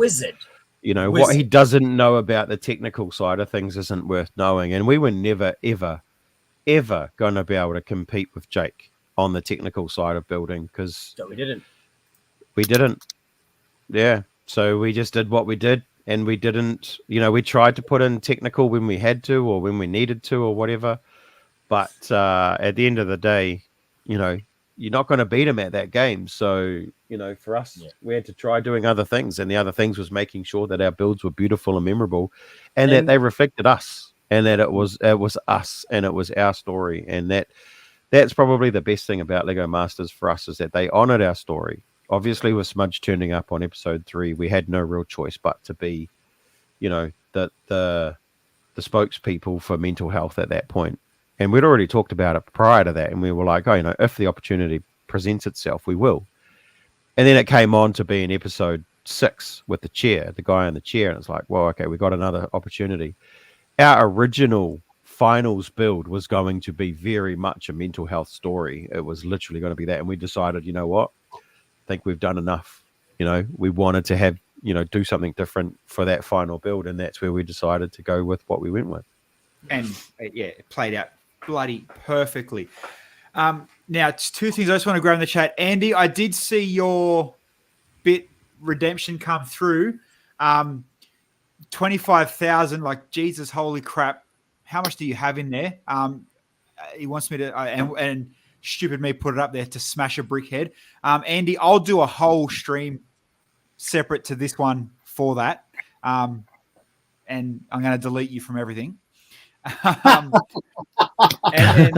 What he doesn't know about the technical side of things isn't worth knowing. And we were never, ever, ever going to be able to compete with Jake on the technical side of building because we didn't. We didn't. Yeah. So we just did what we did, and we didn't, we tried to put in technical when we had to or when we needed to or whatever. But at the end of the day, you know, you're not going to beat them at that game. So, you know, for us, we had to try doing other things. And the other things was making sure that our builds were beautiful and memorable and that they reflected us and that it was us and it was our story. And that's probably the best thing about Lego Masters for us is that they honored our story. Obviously, with Smudge turning up on episode 3, we had no real choice but to be, you know, the spokespeople for mental health at that point. And we'd already talked about it prior to that. And we were like, oh, you know, if the opportunity presents itself, we will. And then it came on to be in episode 6 with the guy in the chair. And it's like, well, okay, we got another opportunity. Our original finals build was going to be very much a mental health story. It was literally going to be that. And we decided, you know what? I think we've done enough. You know, we wanted to have, you know, do something different for that final build. And that's where we decided to go with what we went with. And it played out bloody perfectly. Now, it's 2 things I just want to grab in the chat. Andy, I did see your bit redemption come through. 25,000, like, Jesus, holy crap. How much do you have in there? He wants me to, and stupid me put it up there to smash a brick head. Andy, I'll do a whole stream separate to this one for that. And I'm going to delete you from everything. And then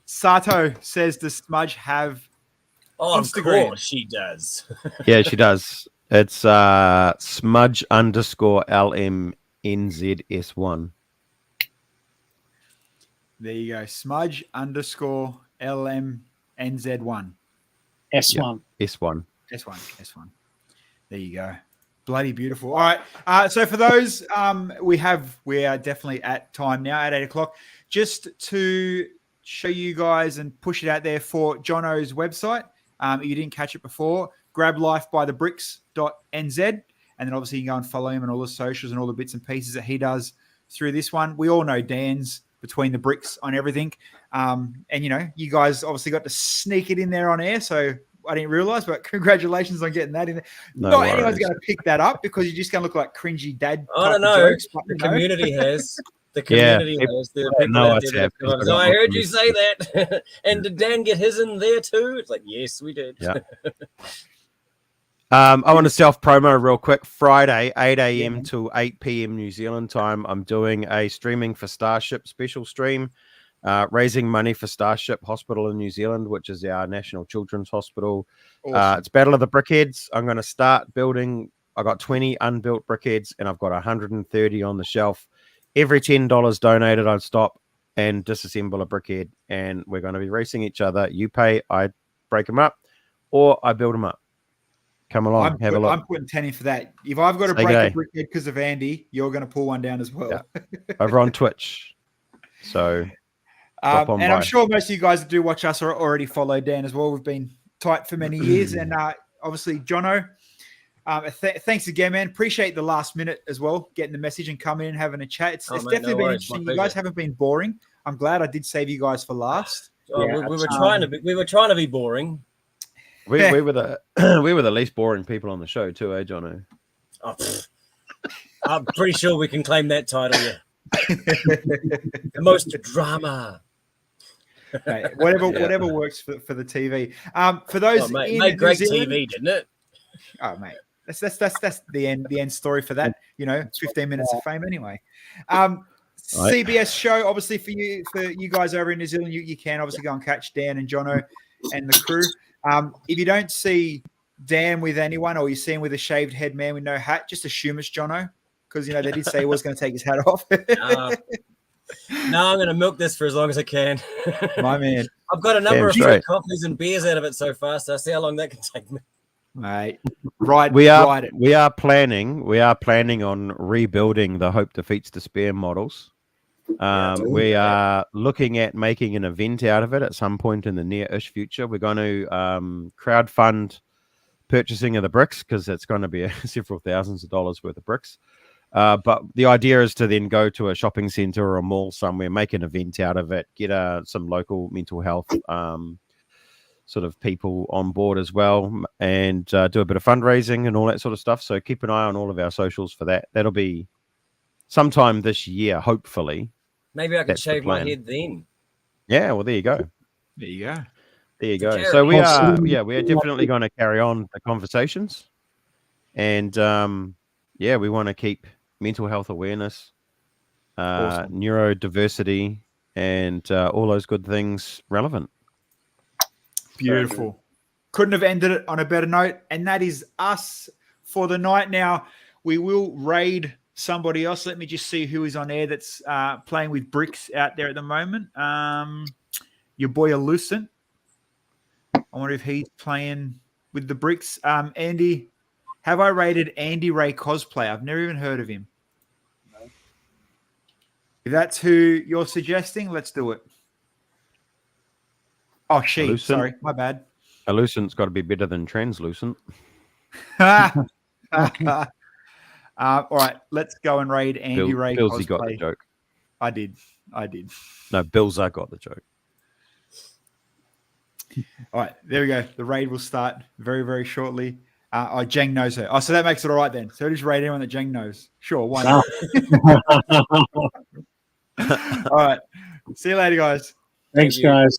Sato says, does Smudge have Instagram? Of course she does. Yeah, she does. It's smudge_LMNZS1. There you go. Smudge_LMNZ1. S1. Yep. S1. S1. There you go. Bloody beautiful. All right. So for those, we are definitely at time now at 8 o'clock. Just to show you guys and push it out there for Jono's website. If you didn't catch it before, grablifebythebricks.nz. And then obviously you can go and follow him on all the socials and all the bits and pieces that he does through this one. We all know Dan's between the bricks on everything. And, you know, you guys obviously got to sneak it in there on air. So I didn't realize, but congratulations on getting that in there. Not anyone's going to pick that up because you're just going to look like cringy dad. I don't know. Jokes, but, the community has. The community has. There are people out there that so I heard you say that. And did Dan get his in there too? It's like, yes, we did. Yeah. I want to self-promo real quick. Friday, 8 a.m. to 8 p.m. New Zealand time, I'm doing a Streaming for Starship special stream, raising money for Starship Hospital in New Zealand, which is our national children's hospital. Awesome. It's Battle of the Brickheads. I'm going to start building. I got 20 unbuilt brickheads, and I've got 130 on the shelf. Every $10 donated, I'd stop and disassemble a brickhead, and we're going to be racing each other. You pay, I break them up, or I build them up. Come along, have a look. I'm putting 10 in for that. If I've got to break a brickhead because of Andy, you're going to pull one down as well. Yeah. Over on Twitch. So, and I'm sure most of you guys that do watch us are already follow Dan as well. We've been tight for many years. And obviously, Jono, thanks again, man. Appreciate the last minute as well, getting the message and coming in and having a chat. It's definitely been interesting. You guys haven't been boring. I'm glad I did save you guys for last. We were trying to be boring. We were the least boring people on the show too, eh, Jono? Oh, I'm pretty sure we can claim that title. Yeah. The most drama. Right. Whatever works for the TV. For those made great TV, didn't it? Oh, mate, that's the end story for that. You know, 15 minutes of fame anyway. CBS show, obviously for you guys over in New Zealand, you can obviously go and catch Dan and Jono and the crew. If you don't see Dan with anyone or you see him with a shaved head man with no hat, just assume it's Jono because, you know, they did say he was going to take his hat off. No, I'm going to milk this for as long as I can. My man. I've got a number of coffees and beers out of it so far, so I'll see how long that can take me. Mate, we are planning on rebuilding the Hope Defeats Despair models. We are looking at making an event out of it at some point in the near-ish future. We're going to crowdfund purchasing of the bricks because it's going to be several thousands of dollars worth of bricks. But the idea is to then go to a shopping center or a mall somewhere, make an event out of it, get some local mental health sort of people on board as well, and do a bit of fundraising and all that sort of stuff. So keep an eye on all of our socials for that. That'll be sometime this year, hopefully. Maybe I could shave my head then. Yeah, well, there you go. There you go. There you The go. charity. So we are, Awesome. yeah, we are definitely going to carry on the conversations, and yeah, we want to keep mental health awareness, Awesome. neurodiversity, and all those good things relevant. Beautiful. Couldn't have ended it on a better note. And that is us for the night. Now, we will raid somebody else. Let me just see who is on air that's playing with bricks out there at the moment. Your boy Lucent. I wonder if he's playing with the bricks. Andy, have I rated Andy Ray Cosplay? I've never even heard of him. If that's who you're suggesting, let's do it. Oh, she. Lucent. Sorry, my bad. Lucent's got to be better than translucent. All right, let's go and raid Andy Ray Billsy Cosplay. got the joke. I did. No, Bill's I got the joke. All right, there we go. The raid will start very, very shortly. Oh, Jeng knows her. Oh, so that makes it all right then. So just raid anyone that Jeng knows. Sure, why not? All right. See you later, guys. Thanks, guys.